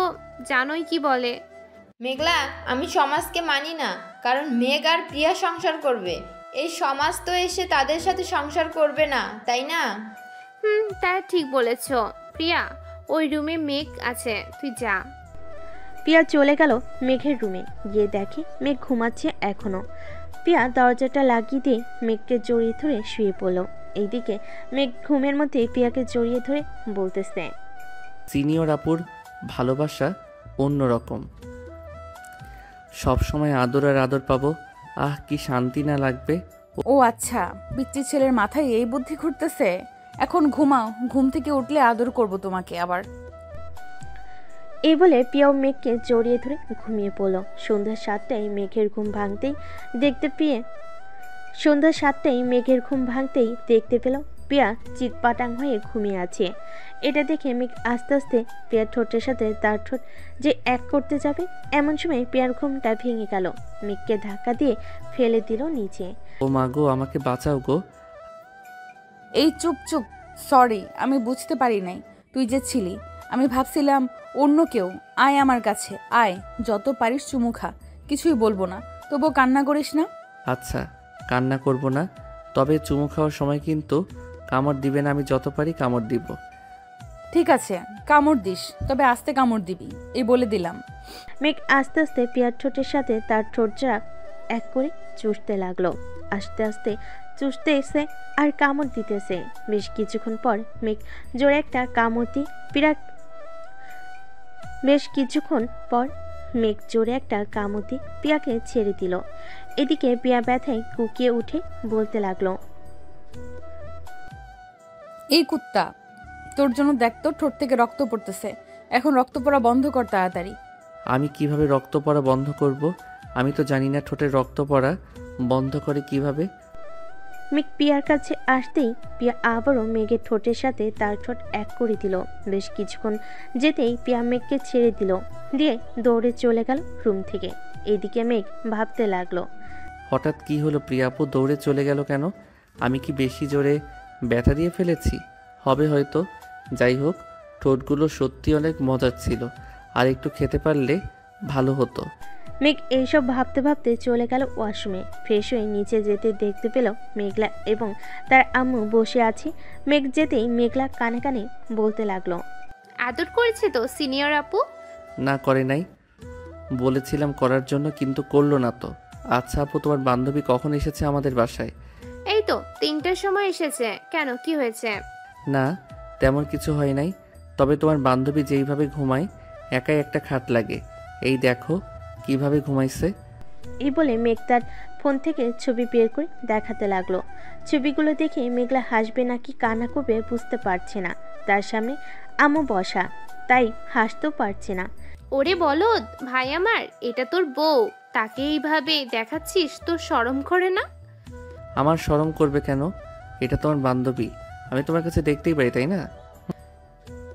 জানোই কি বলে। মেঘলা, আমি সমাজকে মানি না, কারণ মেঘ আর প্রিয়া সংসার করবে। এই সমাজ তো এসে তাদের সাথে সংসার করবে না, তাই না? তা ঠিক বলেছ। প্রিয়া, ওই রুমে মেঘ আছে, তুই যা। পিয়া চলে গেল মেঘের রুমে, গিয়ে দেখে মেঘ ঘুমাচ্ছে এখনো। পিয়া দরজাটা লাগিয়ে দিয়ে মেঘকে জড়িয়ে ধরে শুয়ে পড়ল। এইদিকে মেঘ ঘুমের মধ্যে পিয়াকে জড়িয়ে ধরে বলতেছে, সিনিয়র আপুর ভালোবাসা অন্যরকম, সব সময় আদর আর আদর পাবো। আহ, কি শান্তি না লাগবে। ও আচ্ছা, পিচ্চি ছেলের মাথায় এই বুদ্ধি ঘুরতেছে। এখন ঘুমাও, ঘুম থেকে উঠলে আদর করব তোমাকে আবার। এই বলে পিয়াও মেঘকে জড়িয়ে ধরে ঘুমিয়ে পড়ল। সন্ধ্যা 7টায় মেঘের ঘুম ভাঙতেই দেখতে পেল পিয়া চিৎপাটাং হয়ে ঘুমিয়ে আছে। এটা দেখে মেঘ আস্তে আস্তে পিয়ার ঠোঁটের সাথে তার ঠোঁট যে এক করতে যাবে, এমন সময় পিয়ার ঘুমটা ভেঙে গেল। মেঘকে ধাক্কা দিয়ে ফেলে দিল নিচে। ও মা গো, আমাকে বাঁচাও গো। এই চুপ চুপ, সরি, আমি বুঝতে পারি নাই তুই যে ছিলি। আমি ভাবছিলাম অন্য কেউ। আয় আমার কাছে, আয়, যত পারিস চুমু খা, কিছুই বলবো না, তবুও কান্না করিস না। আচ্ছা, কান্না করব না, তবে চুমু খাওয়ার সময় কিন্তু কামড় দিবে না। আমি যত পারি কামড় দিব। ঠিক আছে, কামড় দিস, তবে আস্তে কামড় দিবি, এই বলে দিলাম। মেঘ আস্তে আস্তে পিয়ার ঠোঁটের সাথে তার ঠোঁটটা এক করে চুষতে লাগলো। আস্তে আস্তে চুষতে এসে আর কামড় দিতেছে। বেশ কিছুক্ষণ পর মেঘ জোরে একটা কামড় দিয়ে পিয়াকে ছেড়ে দিল। এদিকে পিয়া ব্যথায় কুকিয়ে উঠে বলতে লাগলো, এই কুত্তা, তোর জন্য দেখতো ঠোঁট থেকে রক্ত পড়তেছে, এখন রক্ত পড়া বন্ধ কর তাড়াতাড়ি। আমি কিভাবে রক্ত পড়া বন্ধ করব? আমি তো জানি না ঠোঁটে রক্ত পড়া বন্ধ করে কিভাবে। মেঘ পিয়ার কাছে আসতেই পিয়া আবারও মেঘের ঠোঁটের সাথে তার ঠোঁট এক করে দিল। বেশ কিছুক্ষণ যেতেই পিয়া মেঘকে ছেড়ে দিল, দিয়ে দৌড়ে চলে গেল রুম থেকে। এদিকে মেঘ ভাবতে লাগলো, হঠাৎ কি হলো? প্রিয়া আপু দৌড়ে চলে গেল কেন? আমি কি বেশি জোরে ব্যথা দিয়ে ফেলেছি? হবে হয়তো। যাই হোক, ঠোঁটগুলো সত্যি অনেক মজার ছিল, আর একটু খেতে পারলে ভালো হতো। মেঘ এইসব ভাবতে ভাবতে চলে গেল ওয়াশরুমে। ফ্রেশ হয়ে নিচে যেতে দেখতে পেল মেঘলা এবং তার আম্মু বসে আছে। মেঘ যেতেই মেঘলা কানে কানে বলতে লাগলো, আদর করেছে তো সিনিয়র আপু? না, করে নাই। বলেছিলাম করার জন্য, কিন্তু করলো না তো। আচ্ছা আপু, তোমার বান্ধবী কখন এসেছে আমাদের বাসায়? এই তো 3টার সময় এসেছে। কেন, কি হয়েছে? না, তেমন কিছু হয় নাই। তবে তোমার বান্ধবী যেইভাবে ঘুমায়, একাই একটা খাট লাগে। এই দেখো কিভাবে ঘুমাইছে। এই বলে মেঘ তার ফোন থেকে ছবি বের করে দেখাতে লাগলো। ছবিগুলো দেখে মেঘলা হাসবে নাকি কান্না করবে বুঝতে পারছে না। তার সামনে আম্মু বসা, তাই হাসতেও পারছে না। ওরে বলদ ভাই আমার, এটা তোর বউ, তাকে এইভাবে দেখাচ্ছিস, তোর শরম করে না? আমার শরম করবে কেন? এটা তোমার বান্ধবী, আমি তোমার কাছে দেখতেই পাই, তাই না?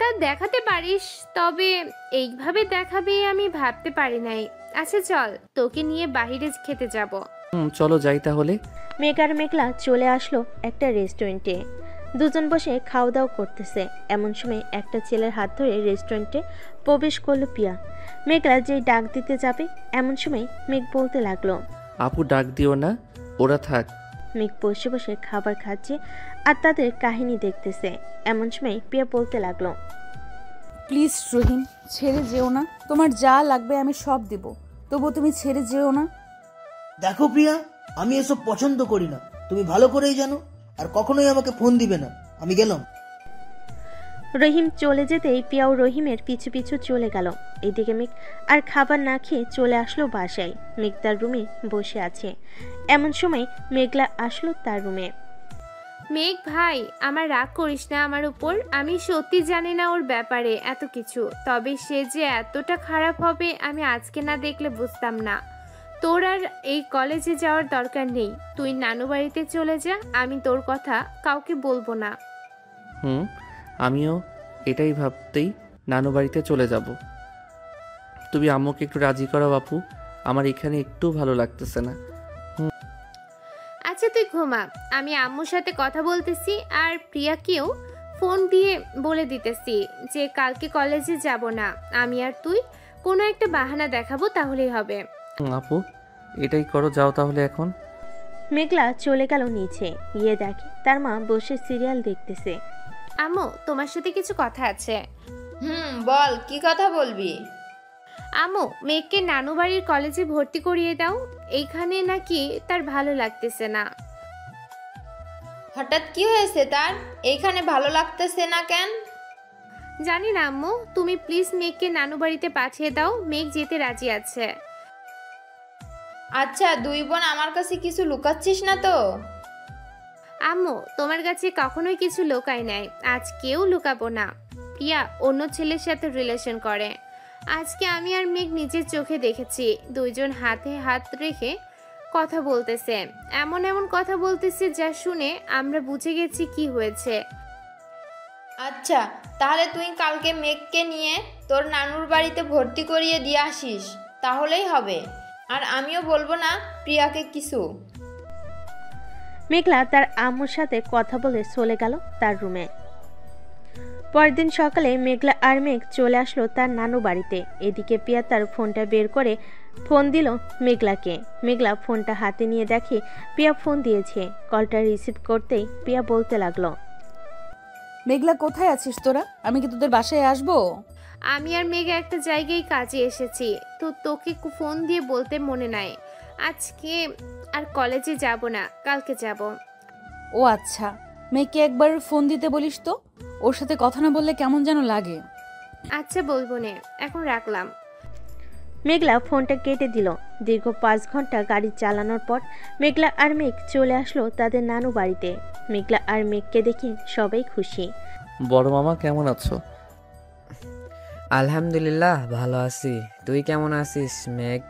তা দেখাতে পারিস, তবে এইভাবে দেখাবে আমি ভাবতে পারি নাই। আচ্ছা চল, তোকে নিয়ে বাইরে খেতে যাব। চলো যাই তাহলে। মেঘ আর মেঘলা চলে আসলো একটা রেস্টুরেন্টে। দুজন বসে খাওয়া দাওয়া করতেছে। এমন সময় একটা ছেলের হাত ধরে রেস্টুরেন্টে প্রবেশ করলো পিয়া। মেঘলা যেই ডাক দিতে যাবে, এমন সময় মেঘ বলতে লাগলো, আপু ডাক দিও না, ওরা থাক। মেঘ বসে বসে খাবার খাচ্ছে আর তাদের কাহিনী দেখতেছে। এমন সময় পিয়া বলতে লাগলো, প্লিজ রহিম, ছেড়ে যেও না, তোমার যা লাগবে আমি সব দেব, তবুও তুমি ছেড়ে যেও না। দেখো প্রিয়া, আমি এসব পছন্দ করি না, তুমি ভালো করেই জানো। আর কখনোই আমাকে ফোন দিবে না, আমি গেলাম। রহিম চলে যেতেই পিয়াও রহিমের পিছু পিছু চলে গেল। এদিকে মেঘ আর খাবার না খেয়ে চলে আসলো বাসায়। মেঘ তার রুমে বসে আছে। এমন সময় মেঘলা আসলো তার রুমে। মেঘ ভাই, আমার রাগ করিস না আমার উপর। আমি সত্যি জানি না ওর ব্যাপারে এত কিছু, তবে সে যে এতটা খারাপ হবে আমি আজকে না দেখলে বুঝতাম না। তোর আর এই কলেজে যাওয়ার দরকার নেই, তুই নানু বাড়িতে চলে যা, আমি তোর কথা কাউকে বলবো না। আমিও এটাই ভাবতেই নানু বাড়িতে চলে যাব। তুমি আম্মুকে একটু রাজি করো বাপু, আমার এখানে একটু ভালো লাগতেছে না। আচ্ছা তুই ঘুমা, আমি আম্মুর সাথে কথা বলতেছি আর প্রিয়াকেও ফোন দিয়ে বলে দিতেছি যে কালকে কলেজে যাব না, আমি আর তুই কোনো একটা বাহানা দেখাবো, তাহলেই হবে। আপু এটাই করো, যাও তাহলে এখন। মেঘলা চলে গেল নিচে, গিয়ে দেখে তার মা বসে সিরিয়াল দেখতেছে। আম্মু, তোমার সাথে কিছু কথা আছে। বল, কি কথা বলবি? আম্মু, মেঘকে নানু বাড়ির কলেজে ভর্তি করিয়ে দাও। এইখানে নাকি তার ভালো লাগতেছে না। হঠাৎ কি হয়েছে তার? এইখানে ভালো লাগতেছে না কেন? জানি না আম্মু, তুমি প্লিজ মেঘকে নানু বাড়িতে পাঠিয়ে দাও। মেঘ যেতে রাজি আছে। আচ্ছা, দুই বোন আমার কাছে কিছু লুকাচ্ছিস না তো? আম্মু, তোমার কাছে কখনোই কিছু লুকাই নাই, আজকেও লুকাবো না। প্রিয়া অন্য ছেলের সাথে রিলেশন করে। আজকে আমি আর মেঘ নিজের চোখে দেখেছি, দুইজন হাতে হাত রেখে কথা বলতেছে। এমন এমন কথা বলতেছে যা শুনে আমরা বুঝে গেছি কি হয়েছে। আচ্ছা, তাহলে তুই কালকে মেঘকে নিয়ে তোর নানুর বাড়িতে ভর্তি করিয়ে দিয়ে আসিস, তাহলেই হবে। আর আমিও বলবো না প্রিয়াকে কিছু। মেঘলা তার আম্মুর সাথে কথা বলে চলে গেল তার রুমে। পরের দিন সকালে মেঘলা আর মেঘ চলে আসলো তার নানু বাড়িতে। এদিকে প্রিয়া তার ফোনটা বের করে ফোন দিল মেঘলাকে। মেঘলা ফোনটা হাতে নিয়ে দেখে প্রিয়া ফোন দিয়েছে। কলটা রিসিভ করতেই প্রিয়া বলতে লাগলো, মেঘলা কোথায় আছিস তোরা? আমি কি তোদের বাসায় আসবো? আমি আর মেঘ একটা জায়গায় কাজে এসেছি, তো তোকে ফোন দিয়ে বলতে মনে নাই। আজকে আর কলেজে যাব না, কালকে যাব। ও আচ্ছা, মেয়েকে একবার ফোন দিতে বলিস তো, ওর সাথে কথা না বললে কেমন যেন লাগে। আচ্ছা, বলবো নে, এখন রাখলাম। মেঘলা ফোনটা কেটে দিল। দীর্ঘ 5 ঘন্টা গাড়ি চালানোর পর মেঘলা আর মেঘ চলে আসলো তাদের নানু বাড়িতে। মেঘলা আর মেঘকে দেখে সবাই খুশি। বড় মামা কেমন আছো? আলহামদুলিল্লাহ ভালো আছি, তুই কেমন আছিস মেঘ?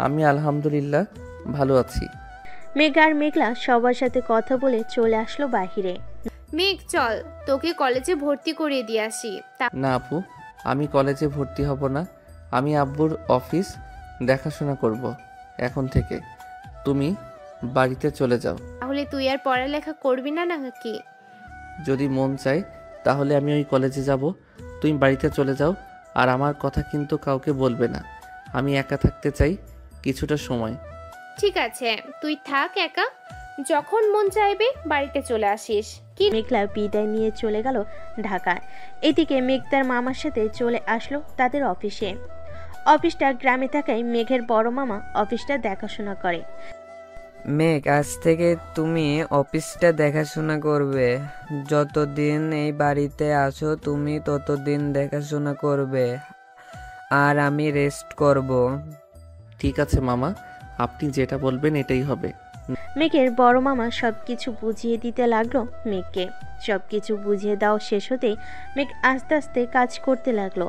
আমি আলহামদুলিল্লাহ ভালো আছি। মেঘ আর মেঘলা সবার সাথে কথা বলে চলে আসলো বাহিরে। মেঘ চল, তোকে কলেজে ভর্তি করিয়ে দিয়ে আসি। না আপু, আমি কলেজে ভর্তি হব না। আমি আব্বুর অফিস দেখাশোনা করব এখন থেকে। তুমি বাড়িতে চলে যাও। তাহলে তুই আর পড়ালেখা করবি না নাকি? যদি মন চায় তাহলে আমি ওই কলেজে যাব, তুমি বাড়িতে চলে যাও। আর আমার কথা কিন্তু কাউকে বলবে না। আমি একা থাকতে চাই কিছুটা সময়। ঠিক আছে, তুই থাক একা, যখন মন চাইবে বাড়িতে চলে আসিস। কি? মেঘলা বিদায় নিয়ে চলে গেল ঢাকায়। এদিকে মেঘ তার মামার সাথে চলে আসলো তাদের অফিসে। অফিসটা গ্রামে থাকায় মেঘের বড় মামা অফিসটা দেখাশোনা করে। মেঘ, আজ থেকে তুমি অফিসটা দেখাশোনা করবে। যতদিন এই বাড়িতে আছো তুমি ততদিন দেখাশোনা করবে, আর আমি রেস্ট করব। ঠিক আছে মামা, আপনি যেটা বলবেন এটাই হবে। মেঘের বড় মামা সবকিছু বুঝিয়ে দিতে লাগলো মেঘকে। সবকিছু বুঝিয়ে দেওয়া শেষ হতেই মেঘ আস্তে আস্তে কাজ করতে লাগলো।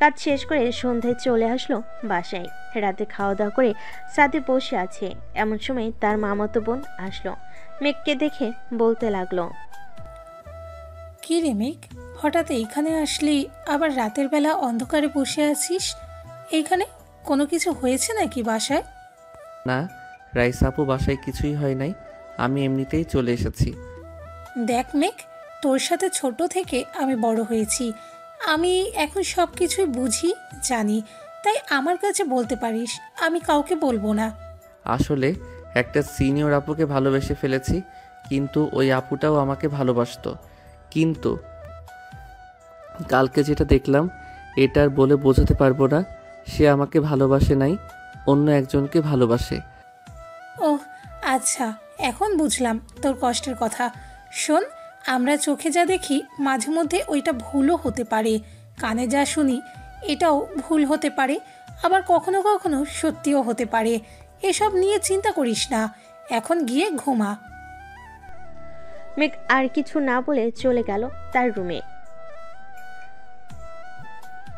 কাজ শেষ করে সন্ধ্যায় চলে আসলো বাসায়। রাতে খাওয়া দাওয়া করে সাথে বসে আছে, এমন সময় তার মামাতো বোন আসলো। মেঘকে দেখে বলতে লাগলো, কি রে মেঘ, হঠাৎ এইখানে আসলি, আবার রাতের বেলা অন্ধকারে বসে আছিস? এইখানে কোনো কিছু হয়েছে নাকি বাসায়? না রাইস আপু, বাসায় কিছুই হয় নাই, আমি এমনিতেই চলে এসেছি। দেখ মেঘ, তোর সাথে ছোট থেকে আমি বড় হয়েছি, আমি এখন সব কিছুই বুঝি জানি, তাই আমার কাছে বলতে পারিস, আমি কাউকে বলবো না। আসলে একটা সিনিয়র আপুকে ভালোবেসে ফেলেছি, কিন্তু ওই আপুটাও আমাকে ভালোবাসতো। কিন্তু কালকে যেটা দেখলাম এটা আর বলে বোঝাতে পারবো না। সে আমাকে ভালোবাসে নাই, অন্য একজনকে ভালোবাসে। ওহ আচ্ছা, এখন বুঝলাম তোর কষ্টের কথা। শোন, আমরা চোখে যা দেখি মাঝে মধ্যে ওইটা ভুলও হতে পারে, কানে যা শুনি এটাও ভুল হতে পারে, আবার কখনো কখনো সত্যিও হতে পারে। এসব নিয়ে চিন্তা করিস না, এখন গিয়ে ঘুমা। মেঘ আর কিছু না বলে চলে গেল তার রুমে।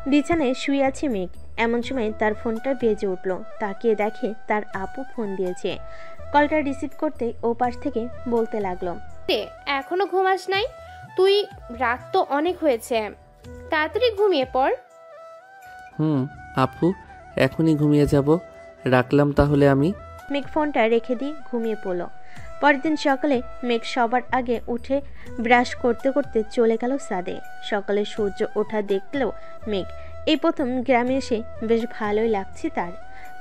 বিছানায় শুয়ে আছে মেঘ। এমন সময় তার ফোনটা বেজে উঠল। তাকিয়ে দেখে তার আপু ফোন দিয়েছে। কলটা রিসিভ করতে ও পাশ থেকে বলতে লাগলো, এখনো ঘুমাস নাই তুই? রাত তো অনেক হয়েছে, তাড়াতাড়ি ঘুমিয়ে পড়। আপু, এখনই ঘুমিয়ে যাব, রাখলাম তাহলে আমি। মেঘ ফোনটা রেখে দিয়ে ঘুমিয়ে পড়ল। পরের দিন সকালে মেঘ সবার আগে উঠে ব্রাশ করতে করতে চলে গেল ছাদে। সকালে সূর্য ওঠা দেখলো মেঘ। এই প্রথম গ্রামে এসে বেশ ভালোই লাগছে তার।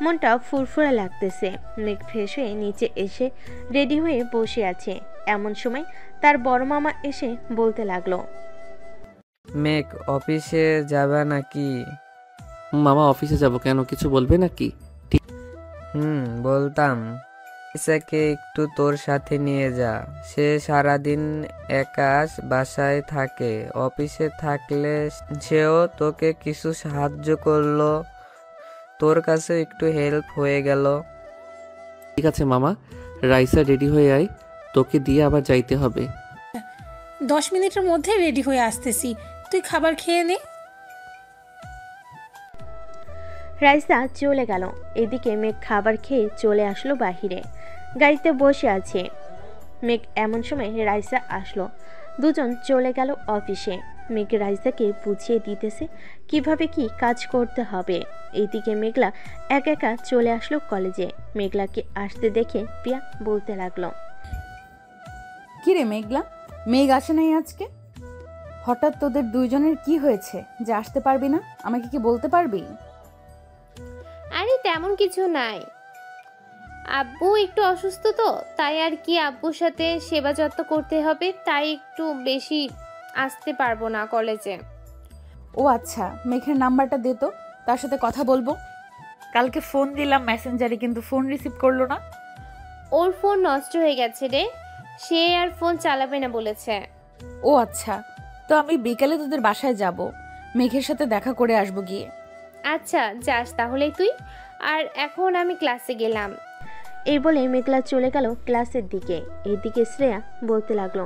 মনটা ফুরফুরে লাগতেছে। মেঘ ফ্রেশ হয়ে নিচে এসে রেডি হয়ে বসে আছে। এমন সময় তার বড় মামা এসে বলতে লাগলো, মেঘ অফিসে যাবে নাকি? মামা অফিসে যাব কেন, কিছু বলবে নাকি? বলতাম ইসাকে একটু তোর সাথে নিয়ে যা। সে সারাদিন একা বাসায় থাকে, অফিসে থাকলে সেও তোকে কিছু সাহায্য করলো, তোর কাছে একটু হেল্প হয়ে গেল। ঠিক আছে মামা, রাইসা রেডি হয়ে আয়, তোকে দিয়ে আবার যাইতে হবে। 10 মিনিটের মধ্যে রেডি হয়ে আসতেছি, তুই খাবার খেয়ে নে। রাইসা চলে গেল। এদিকে মেঘ খাবার খেয়ে চলে আসলো বাহিরে, গাড়িতে বসে আছে। মেঘ এমন সময় রাইসা আসলো। দুজন চলে গেল অফিসে। মেঘ রাইসাকে বুঝিয়ে দিতেছে কিভাবে কি কাজ করতে হবে। এইদিকে মেঘলা একা একা চলে আসলো কলেজে। মেঘলাকে আসতে দেখে প্রিয়া বলতে লাগলো, কিরে মেঘলা, মেঘ আসে নাই আজকে? হঠাৎ তোদের দুইজনের কি হয়েছে যে আসতে পারবি না? আমাকে কি বলতে পারবি? আরে তেমন কিছু নাই, আব্বু একটু অসুস্থ তো, তাই আর কি, আব্বুর সাথে সেবা যত্ন করতে হবে, তাই একটু বেশি আসতে পারবো না কলেজে। ও আচ্ছা, মেঘের নাম্বারটা দে তো, তার সাথে কথা বলবো। কালকে ফোন দিলাম মেসেঞ্জারে, কিন্তু ফোন রিসিভ করলো না। ওর ফোন নষ্ট হয়ে গেছে রে, সে আর ফোন চালাবে না বলেছে। ও আচ্ছা, তো আমি বিকালে তোদের বাসায় যাব, মেঘের সাথে দেখা করে আসবো গিয়ে। আচ্ছা যাস তাহলে তুই, আর এখন আমি ক্লাসে গেলাম। এই বলে মেঘলা চলে গেল ক্লাসের দিকে। এইদিকে শ্রেয়া বলতে লাগলো,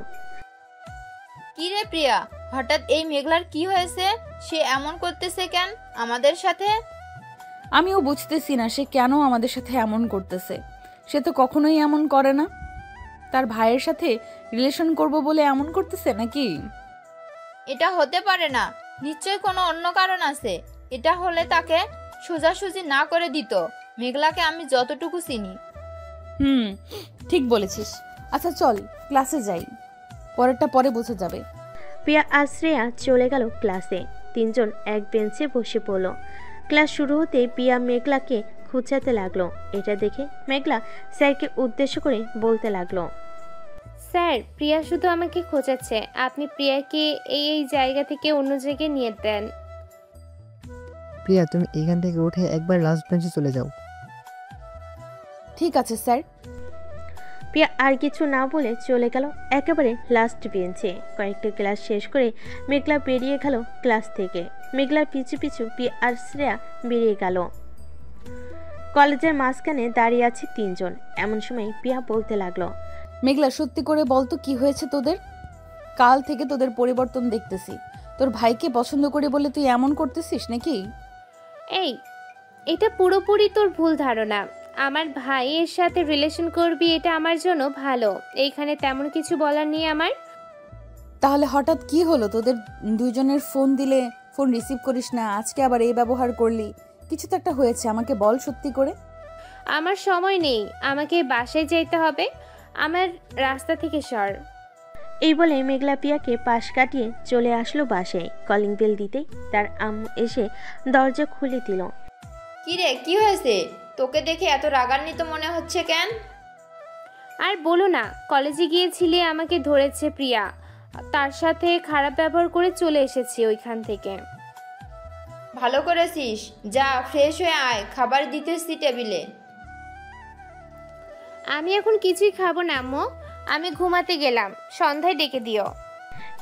কি রে প্রিয়া, হঠাৎ এই মেঘলার কি হয়েছে? সে এমন করতেছে কেন আমাদের সাথে? আমিও বুঝতেছি না সে কেন আমাদের সাথে এমন করতেছে। সে তো কখনোই এমন করে না। তার ভাইয়ের সাথে রিলেশন করব বলে এমন করতেছে নাকি? এটা হতে পারে না, নিশ্চয় কোনো অন্য কারণ আছে। এটা হলে তাকে সোজাসুজি না করে দিত। মেঘলাকে আমি যতটুকু চিনি। ঠিক বলেছিস। আচ্ছা চল ক্লাসে যাই, পরেরটা পরে বুঝে যাবে। প্রিয়া আর শ্রেয়া চলে গেল ক্লাসে। তিনজন এক বেঞ্চে বসে পড়ল। ক্লাস শুরু হতে প্রিয়া মেঘলাকে খুঁচাতে লাগলো। এটা দেখে মেঘলা স্যারকে উদ্দেশ্য করে বলতে লাগলো, স্যার প্রিয়া শুধু আমাকে খোঁজাচ্ছে, আপনি প্রিয়াকে এই জায়গা থেকে অন্য জায়গায় নিয়ে দেন। প্রিয়া তুমি এখান থেকে উঠে একবার লাস্ট বেঞ্চে চলে যাও। ঠিক আছে স্যার। প্রিয়া আর কিছু না বলে চলে গেল একেবারে লাস্ট বেঞ্চে। কয়েকটা ক্লাস শেষ করে মেঘলা বেরিয়ে গেল ক্লাস থেকে। মেঘলার পিছু পিছু প্রিয়া আর শ্রেয়া বেরিয়ে গেল। কলেজের মাঝখানে দাঁড়িয়ে আছে তিনজন। এমন সময় প্রিয়া বলতে লাগলো, মেঘলা সত্যি করে বলতো কি হয়েছে তোদের? কাল থেকে তোদের পরিবর্তন দেখতেছি। তোর ভাইকে পছন্দ করে বলে তুই এমন করতেছিস নাকি? এটা পুরোপুরি তোর ভুল ধারণা। আমার ভাইয়ের সাথে রিলেশন করবি এটা আমার জন্য ভালো, এইখানে তেমন কিছু বলার নেই আমার। তাহলে হঠাৎ কি হলো তোদের দুইজনের? ফোন দিলে ফোন রিসিভ করিস না, আজকে আবার এই ব্যবহার করলি। কিছু তো একটা হয়েছে, আমাকে বল সত্যি করে। আমার সময় নেই, আমাকে বাসায় যেতে হবে, আমার রাস্তা থেকে সর। এই বলে মেঘলা প্রিয়াকে পাশ কাটিয়ে চলে আসলো বাসায়। কলিং বেল দিতেই তার আম্মু এসে দরজা খুলে দিল। কি রে, কি হয়েছে? তোকে দেখে এত রাগান্বিত মনে হচ্ছে কেন? আর বলো না, কলেজে গিয়েছিলে, আমাকে ধরেছে প্রিয়া, তার সাথে খারাপ ব্যবহার করে চলে এসেছি ওইখান থেকে। ভালো করেছিস, যা ফ্রেশ হয়ে আয়, খাবার দিতেছি টেবিলে। আমি এখন কিছুই খাবো না আম্মু, আমি ঘুমাতে গেলাম, সন্ধ্যায় ডেকে দিও।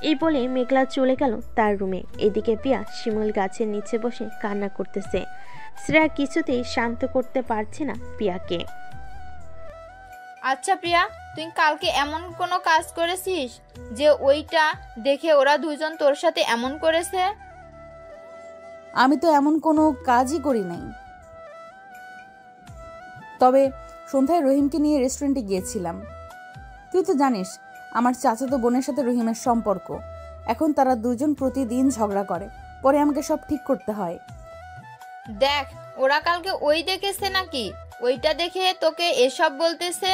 এই বলে মেঘলা চলে গেল তার রুমে। এদিকে প্রিয়া শিমুল গাছের নিচে বসে কান্না করতেছে। শ্রেয়া কিছুতেই শান্ত করতে পারছে না প্রিয়াকে। আচ্ছা প্রিয়া, তুই কালকে এমন কোনো কাজ করেছিস যে ওইটা দেখে ওরা দুজন তোর সাথে এমন করেছে? আমি তো এমন কোনো কাজই করি নাই। তবে সন্ধ্যায় রহিমকে নিয়ে রেস্টুরেন্টে গিয়েছিলাম। তুই তো জানিস আমার চাচাতো বোনের সাথে রহিমের সম্পর্ক। এখন তারা দুজন প্রতিদিন ঝগড়া করে, পরে আমাকে সব ঠিক করতে হয়। দেখ, ওরা কালকে ওই দেখেছে নাকি? ওইটা দেখে তোকে এসব বলতেছে?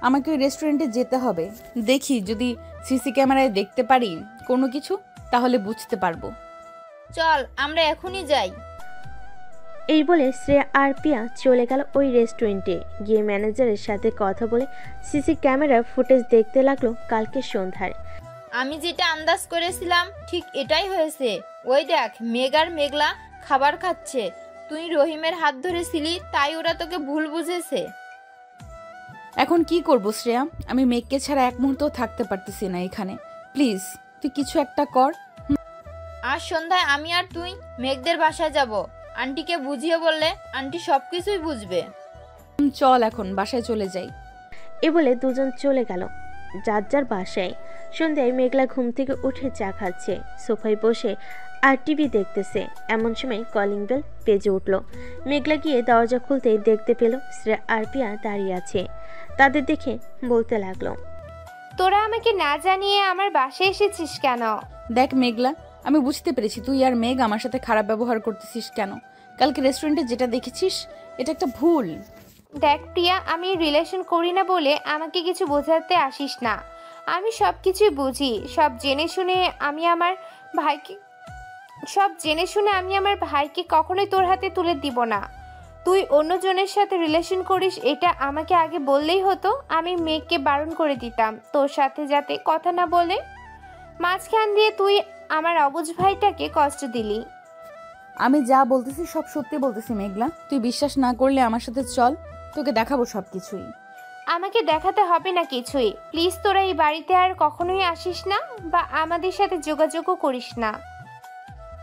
আমাকে ওই রেস্টুরেন্টে যেতে হবে, দেখি যদি সিসি ক্যামেরায় দেখতে পারি কোনো কিছু, তাহলে বুঝতে পারবো। চল আমরা এখনই যাই। এই বলে শ্রেয়া আর পিয়া চলে গেল ওই রেস্টুরেন্টে। গিয়ে ম্যানেজারের সাথে কথা বলে সিসি ক্যামেরার ফুটেজ দেখতে লাগলো কালকে সন্ধ্যার। আমি যেটা আন্দাজ করেছিলাম ঠিক এটাই হয়েছে। ওই দেখ, মেঘ আর মেঘলা খাবার খাচ্ছে। তুই রহিমের হাত ধরেছিলি, তাই ওরা তোকে ভুল বুঝেছে। এখন কি করব শ্রেয়া? আমি মেঘকে ছাড়া এক মুহূর্তও থাকতে পারতেছি না এখানে। প্লিজ তুই কিছু একটা কর। আজ সন্ধ্যায় আমি আর তুই মেঘদের বাসায় যাব। আন্টিকে বুঝিয়ে বললে আন্টি সবকিছুই বুঝবে। চল এখন বাসায় চলে যাই। এ বলে দুজন চলে গেল যার যার বাসায়। সন্ধ্যায় মেঘলা ঘুম থেকে উঠে চা খাচ্ছে, সোফায় বসে আর টিভি দেখতেছে। এমন সময় কলিং বেল বেজে উঠল। মেঘলা গিয়ে দরজা খুলতেই দেখতে পেল শ্রেয়া আর পিয়া দাঁড়িয়ে আছে। তাদের দেখে বলতে লাগলো, তোরা আমাকে না জানিয়ে আমার বাসায় এসেছিস কেন? দেখ মেঘলা, আমি বুঝতে পেরেছি তুই আর মেঘ আমার সাথে খারাপ ব্যবহার করতেছিস কেন। কালকে রেস্টুরেন্টে যেটা দেখেছিস এটা একটা ভুল। দেখ প্রিয়া, আমি রিলেশন করি না বলে আমাকে কিছু বোঝাতে আসিস না। আমি সব কিছুই বুঝি। সব জেনে শুনে আমি আমার ভাইকে কখনোই তোর হাতে তুলে দিব না। তুই অন্যজনের সাথে রিলেশন করিস এটা আমাকে আগে বললেই হতো। আমি মেয়েকে বারণ করে দিতাম তোর সাথে যাতে কথা না বলে। মাঝখান দিয়ে তুই আমার অবুঝ ভাইটাকে কষ্ট দিলি। আমি যা বলতেছি সব সত্যি বলতেছি মেঘলা। তুই বিশ্বাস না করলে আমার সাথে চল, তোকে দেখাবো সবকিছুই। আমাকে দেখাতে হবে না কিছুই। প্লিজ তোরা এই বাড়িতে আর কখনোই আসিস না বা আমাদের সাথে যোগাযোগও করিস না।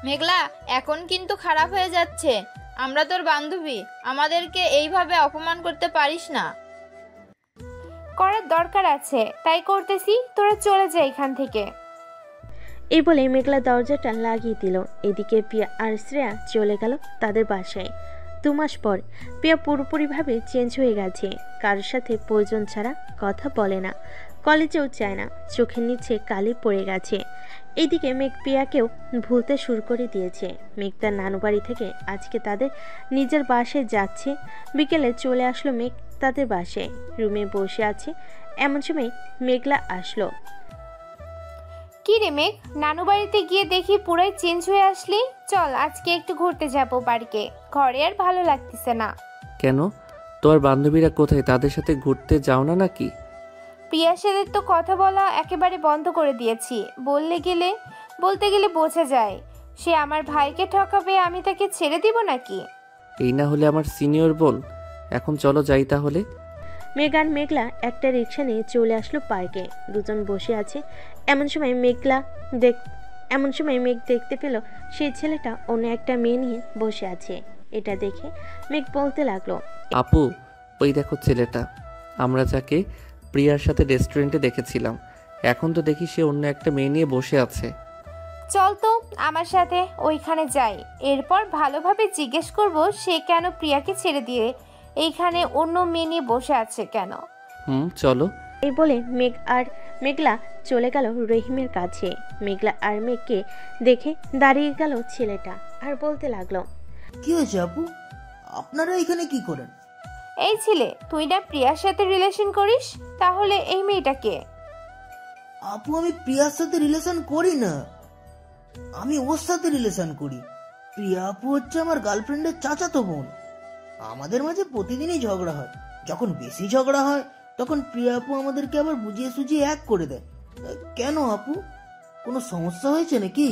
মেঘলা, এখন কিন্তু খারাপ হয়ে যাচ্ছে। আমরা তোর বান্ধবী, আমাদেরকে এইভাবে অপমান করতে পারিস না। করার দরকার আছে তাই করতেছি। তোরা চলে যা এখান থেকে। এই বলে মেঘলা দরজাটা লাগিয়ে দিল। এদিকে পিয়া আর শ্রেয়া চলে গেল তাদের বাসায়। 2 মাস পর পিয়া পুরোপুরিভাবে চেঞ্জ হয়ে গেছে। কারোর সাথে প্রয়োজন ছাড়া কথা বলে না, কলেজেও চায় না, চোখের নিচে কালি পড়ে গেছে। এইদিকে মেঘ পিয়াকেও ভুলতে শুরু করে দিয়েছে। মেঘ তার নানু বাড়ি থেকে আজকে তাদের নিজের বাসায় যাচ্ছে। বিকেলে চলে আসলো মেঘ তাদের বাসায়, রুমে বসে আছে। এমন সময় মেঘলা আসলো। কি রে মেঘ, নানু বাড়িতে গিয়ে দেখি পুরাই চেঞ্জ হয়ে আসলি। চল আজকে একটু ঘুরতে যাবো পার্কে, ঘরে আর ভালো লাগতেছে না। কেন, তোর বান্ধবীরা কোথায়? তাদের সাথে ঘুরতে যাও না নাকি? প্রিয়ার সাথে তো কথা বলা একেবারে বন্ধ করে দিয়েছি। বলতে গেলে বোঝা যায় সে আমার ভাইকে ঠকাবে, আমি তাকে ছেড়ে দিব নাকি? এই না হলে আমার সিনিয়র বোন। এখন চলো যাই তাহলে। মেঘ আর মেঘলা একটা রিক্সা নিয়ে চলে আসলো পার্কে। দুজন বসে আছে। এমন সময় মেঘ দেখতে পেল সেই ছেলেটা অন্য একটা মেয়ে নিয়ে বসে আছে। এটা দেখে মেঘ বলতে লাগলো, আপু ওই দেখো ছেলেটা, আমরা যাকে প্রিয়ার সাথে রেস্টুরেন্টে দেখেছিলাম, এখন তো দেখি সে অন্য একটা মেয়ে নিয়ে বসে আছে। চল তো আমার সাথে ওইখানে যাই। এরপর ভালোভাবে জিজ্ঞেস করব সে কেন প্রিয়াকে ছেড়ে দিয়ে এইখানে অন্য মেয়ে নিয়ে বসে আছে কেন। চলো। এই বলে মেঘ আর মেঘলা চলে গেল রহিমের কাছে। মেঘলা আর মেঘকে দেখে দাঁড়িয়ে গেল ছেলেটা আর বলতে লাগলো, কি হয়েছে আপু, আপনারা এখানে কি করেন? এই ছেলে, তুই না প্রিয়ার সাথে রিলেশন করিস, তাহলে এই মেয়েটাকে? আপু আমি প্রিয়ার সাথে রিলেশন করি না, আমি ওর সাথে রিলেশন করি। প্রিয়া আপু হচ্ছে আমার গার্লফ্রেন্ডের চাচাতো বোন। আমাদের মাঝে প্রতিদিনই ঝগড়া হয়। যখন বেশি ঝগড়া হয় তখন প্রিয়া আপু আমাদেরকে আবার বুঝিয়ে সুঝিয়ে এক করে দেয়। কেন আপু, কোনো সমস্যা হয়েছে নাকি?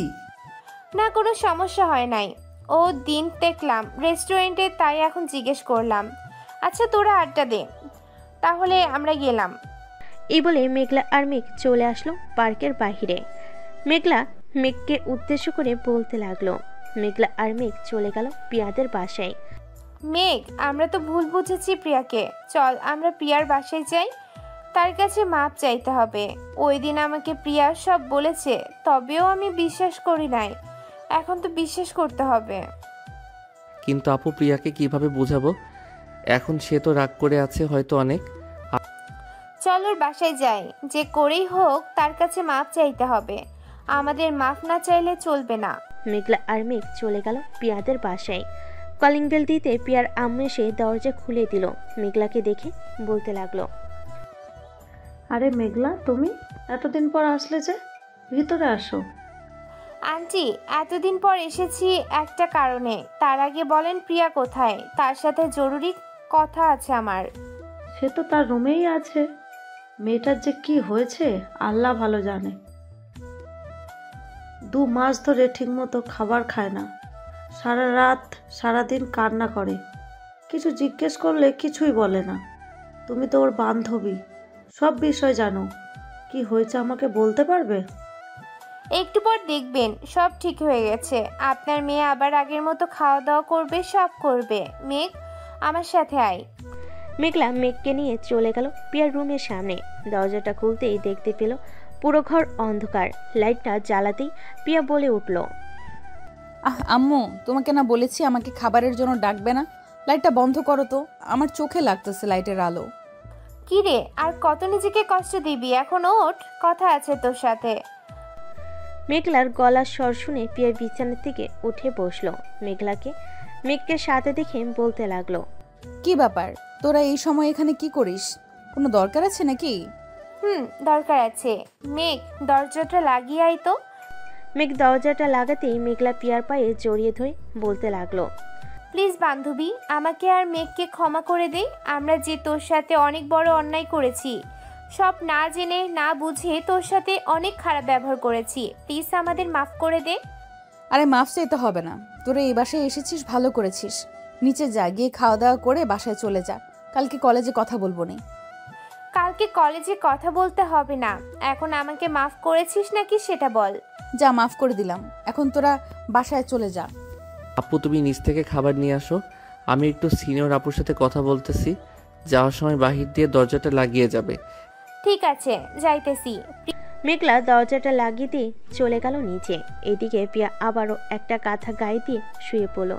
না, কোনো সমস্যা হয় নাই। ও দিন দেখলাম রেস্টুরেন্টে, তাই এখন জিজ্ঞেস করলাম। আচ্ছা তোরা আড্ডা দে, তাহলে আমরা গেলাম। এই বলে মেঘলা আর মেঘ চলে আসলো পার্কের বাহিরে। মেঘলা মেঘকে উদ্দেশ্য করে বলতে লাগলো। মেঘলা আর মেঘ চলে গেল প্রিয়াদের বাসায়। মেঘ, আমরা তো ভুল বুঝেছি প্রিয়াকে। চল আমরা প্রিয়ার বাসায় যাই, তার কাছে মাপ চাইতে হবে। ওই দিন আমাকে প্রিয়া সব বলেছে, তবেও আমি বিশ্বাস করি নাই। এখন তো বিশ্বাস করতে হবে। কিন্তু আপু প্রিয়াকে কিভাবে বোঝাবো? এখন সে তো রাগ করে আছে হয়তো অনেক। চল ওর বাসায় যাই, যে করেই হোক তার কাছে মাপ চাইতে হবে। আমাদের মাপ না চাইলে চলবে না। মেঘলা আর মেঘ চলে গেল প্রিয়াদের বাসায়। কলিং বেল দিতে প্রিয়ার আম্মু এসে দরজা খুলে দিল। মেঘলাকে দেখে বলতে লাগলো, আরে মেঘলা, তুমি এতদিন পর আসলে যে, ভিতরে আসো। আন্টি, এতদিন পর এসেছি একটা কারণে। তার আগে বলেন প্রিয়া কোথায়? তার সাথে জরুরি কথা আছে আমার। সে তো তার রুমেই আছে। মেয়েটার যে কি হয়েছে আল্লাহ ভালো জানে। 2 মাস ধরে ঠিকমতো খাবার খায় না, সারা রাত সারাদিন কান্না করে। কিছু জিজ্ঞেস করলে কিছুই বলে না। তুমি তো ওর বান্ধবী, সব বিষয় জানো। কি হয়েছে আমাকে বলতে পারবে? একটু পর দেখবেন সব ঠিক হয়ে গেছে। আপনার মেয়ে আবার আগের মতো খাওয়া দাওয়া করবে, সব করবে। মেঘ, আমার সাথে আয়। মেঘলা মেঘকে নিয়ে চলে গেল পিয়ার রুমের সামনে। দরজাটা খুলতেই দেখতে পেল পুরো ঘর অন্ধকার। লাইটটা জ্বালাতেই পিয়া বলে উঠল, আম্মু, তোমাকে না বলেছি আমাকে খাবারের জন্য ডাকবে না? লাইটটা বন্ধ করো তো, আমার চোখে লাগতেছে লাইটের আলো। কি রে, আর কত নিজেকে কষ্ট দিবি? এখন ওঠ, কথা আছে তোর সাথে। মেঘলার গলার স্বর শুনে পিয়ার বিছানা থেকে উঠে বসলো। মেঘকে সাথে দেখে বলতে লাগলো, কি ব্যাপার, তোরা এই সময় এখানে কি করিস? কোনো দরকার আছে নাকি? দরকার আছে। মেঘ, দরজাটা লাগিয়ে আয় তো। মেঘ দরজাটা লাগাতেই মেঘলা পিয়ার পায়ে জড়িয়ে ধরে বলতে লাগলো, প্লিজ বান্ধবী, আমাকে আর মেঘকে ক্ষমা করে দে। আমরা যে তোর সাথে অনেক বড় অন্যায় করেছি, সব না জেনে না বুঝে তোর সাথে অনেক খারাপ ব্যবহার করেছি। প্লিজ আমাদের মাফ করে দে। আরে মাফ চাইতে হবে না, তোরা এই বাসায় এসেছিস, ভালো করেছিস। নিচে যা, গিয়ে খাওয়া দাওয়া করে বাসায় চলে যা। কালকে কলেজে কথা বলবো না। কালকে কলেজে কথা বলতে হবে না, এখন আমাকে মাফ করেছিস নাকি সেটা বল। যা, মাফ করে দিলাম, এখন তোরা বাসায় চলে যা। আপু, তুমি নিচ থেকে খাবার নিয়ে আসো। আমি একটু সিনিয়র আপুর সাথে কথা বলতেছি। যাওয়ার সময় বাহির দিয়ে দরজাটা লাগিয়ে যাবে। ঠিক আছে, যাইতেছি। মেঘলা দরজাটা লাগিয়ে দিয়ে চলে গেল নিচে। এদিকে পিয়া আবারও একটা কাঁথা গায়ে দিয়ে শুয়ে পড়ল।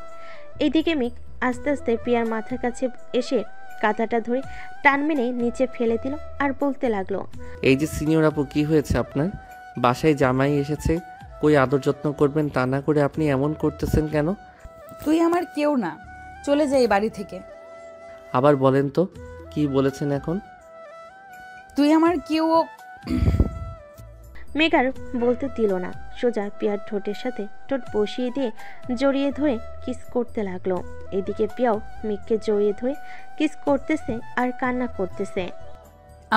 এদিকে মেঘ আস্তে আস্তে পিয়ার মাথার কাছে এসে কাঁথাটা ধরে টান মেনে নিচে ফেলে দিল আর বলতে লাগলো, এই যে সিনিয়র আপু, কি হয়েছে আপনার? বাসায় জামাই এসেছে, কই আদর যত্ন করবেন তা না করে আপনি এমন করতেছেন কেন? তুই আমার কেউ না, চলে যাই বাড়ি থেকে। আবার বলেন তো, কি বলেছেন এখন? তুই আমার কেউ। মেঘ আর বলতে দিল না, সোজা পিয়ার ঠোঁটের সাথে ঠোঁট বসিয়ে দিয়ে জড়িয়ে ধরে কিস করতে লাগলো। এদিকে পিয়াও মেঘকে জড়িয়ে ধরে কিস করতেছে আর কান্না করতেছে।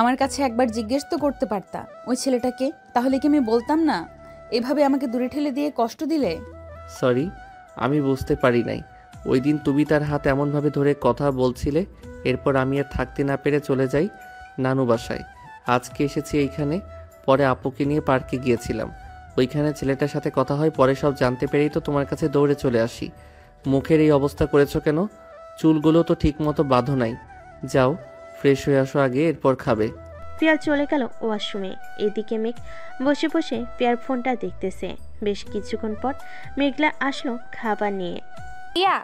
আমার কাছে একবার জিজ্ঞেস তো করতে পারতা ওই ছেলেটাকে, তাহলে কি আমি বলতাম না? এভাবে আমাকে দূরে ঠেলে দিয়ে কষ্ট দিলে। সরি, আমি বুঝতে পারি নাই। ওই দিন তুমি তার হাত এমনভাবে ধরে কথা বলছিলে, এরপর আমি আর থাকতে না পেরে চলে যাই নানু বাসায়। আজকে এসেছি এইখানে, পরে আপুকে নিয়ে পার্কে গিয়েছিলাম। ওইখানে ছেলেটার সাথে কথা হয়, পরে সব জানতে পেরেই তো তোমার কাছে দৌড়ে চলে আসি। মুখের এই অবস্থা করেছো কেন? চুলগুলো তো ঠিক মতো বাঁধো নাই। যাও, ফ্রেশ হয়ে আসো আগে, এরপর খাবে। পিয়া চলে গেল ওয়াশরুমে। এদিকে মেঘ বসে বসে পিয়ার ফোনটা দেখতেছে। বেশ কিছুক্ষণ পর মেঘলা আসলো খাবার নিয়ে। পিয়া,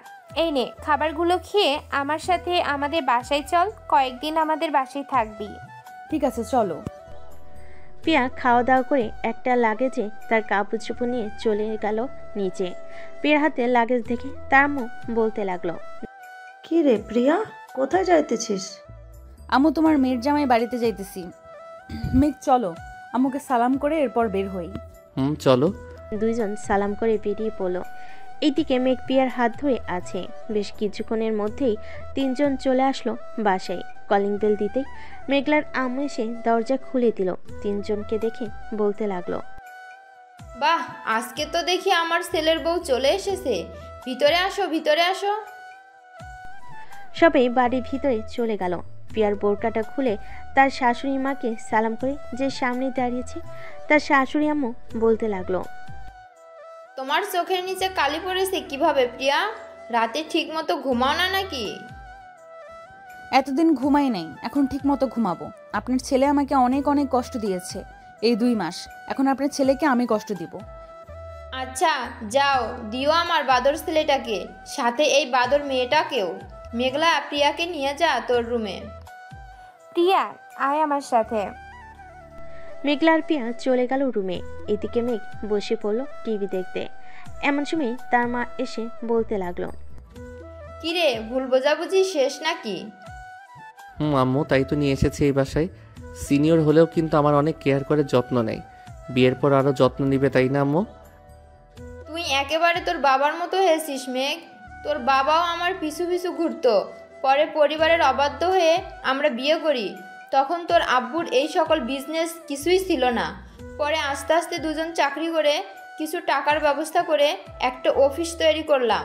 এই নে খাবারগুলো খেয়ে আমার সাথে আমাদের বাসায় চল, কয়েকদিন আমাদের বাসায় থাকবি। ঠিক আছে, চলো। পিয়া খাওয়া দাওয়া করে একটা লাগেজে তার কাপড় চোপড় নিয়ে চলে গেল নিচে। পিয়ার হাতে লাগেজ দেখে তার আম্মু বলতে লাগলো, কি রে প্রিয়া, কোথায় যাইতেছিস? আম্মু, তোমার মেয়ের জামাই বাড়িতে যাইতেছি। মেঘ চলো, আম্মুকে সালাম করে এরপর বের হই। চলো। দুইজন সালাম করে বেরিয়ে পড়ল। এইদিকে মেঘ পিয়ার হাত ধরে আছে। বেশ কিছুক্ষণের মধ্যেই 3 জন চলে আসলো বাসায়। কলিং বেল দিতেই মেঘলার আম্মু এসে দরজা খুলে দিল। 3 জনকে দেখে বলতে লাগলো, বাহ, আজকে তো দেখি আমার ছেলের বউ চলে এসেছে। ভিতরে আসো, ভিতরে আসো। সবাই বাড়ির ভিতরে চলে গেল। পিয়ার বোরকাটা খুলে তার শাশুড়ি মাকে সালাম করে যে সামনে দাঁড়িয়েছে তার শাশুড়ি আম্মু বলতে লাগলো, তোমার চোখের নিচে কালি পড়েছে কিভাবে প্রিয়া? রাতে ঠিক মতো ঘুমাও না নাকি? এতদিন ঘুমাই নাই, এখন ঠিক মতো ঘুমাবো। আপনার ছেলে আমাকে অনেক অনেক কষ্ট দিয়েছে এই 2 মাস, এখন আপনার ছেলেকে আমি কষ্ট দিব। আচ্ছা যাও, দিও আমার বাদর ছেলেটাকে, সাথে এই বাদর মেয়েটাকেও। মেঘলা, প্রিয়াকে নিয়ে যা তোর রুমে। প্রিয়া, আয় আমার সাথে। মেঘলার পিয়া চলে গেল রুমে। এদিকে মেঘ বসে পড়লো টিভি দেখতে। এমন সময় তার মা এসে বলতে লাগলো, কিরে, ভুল বোঝাবুঝি শেষ নাকি? আম্মু, তাই তো নিয়ে এসেছি এই বাসায়। সিনিয়র হলেও কিন্তু আমার অনেক কেয়ার করে যত্ন নেয়। বিয়ের পর আরও যত্ন নিবে, তাই না আম্মু? তুই একেবারে তোর বাবার মতো হয়েছিস মেঘ। তোর বাবাও আমার পিছু পিছু ঘুরতো। পরে পরিবারের অবাধ্য হয়ে আমরা বিয়ে করি। তখন তোর আব্বুর এই সকল বিজনেস কিছুই ছিল না। পরে আস্তে আস্তে দুজন চাকরি করে কিছু টাকার ব্যবস্থা করে একটা অফিস তৈরি করলাম।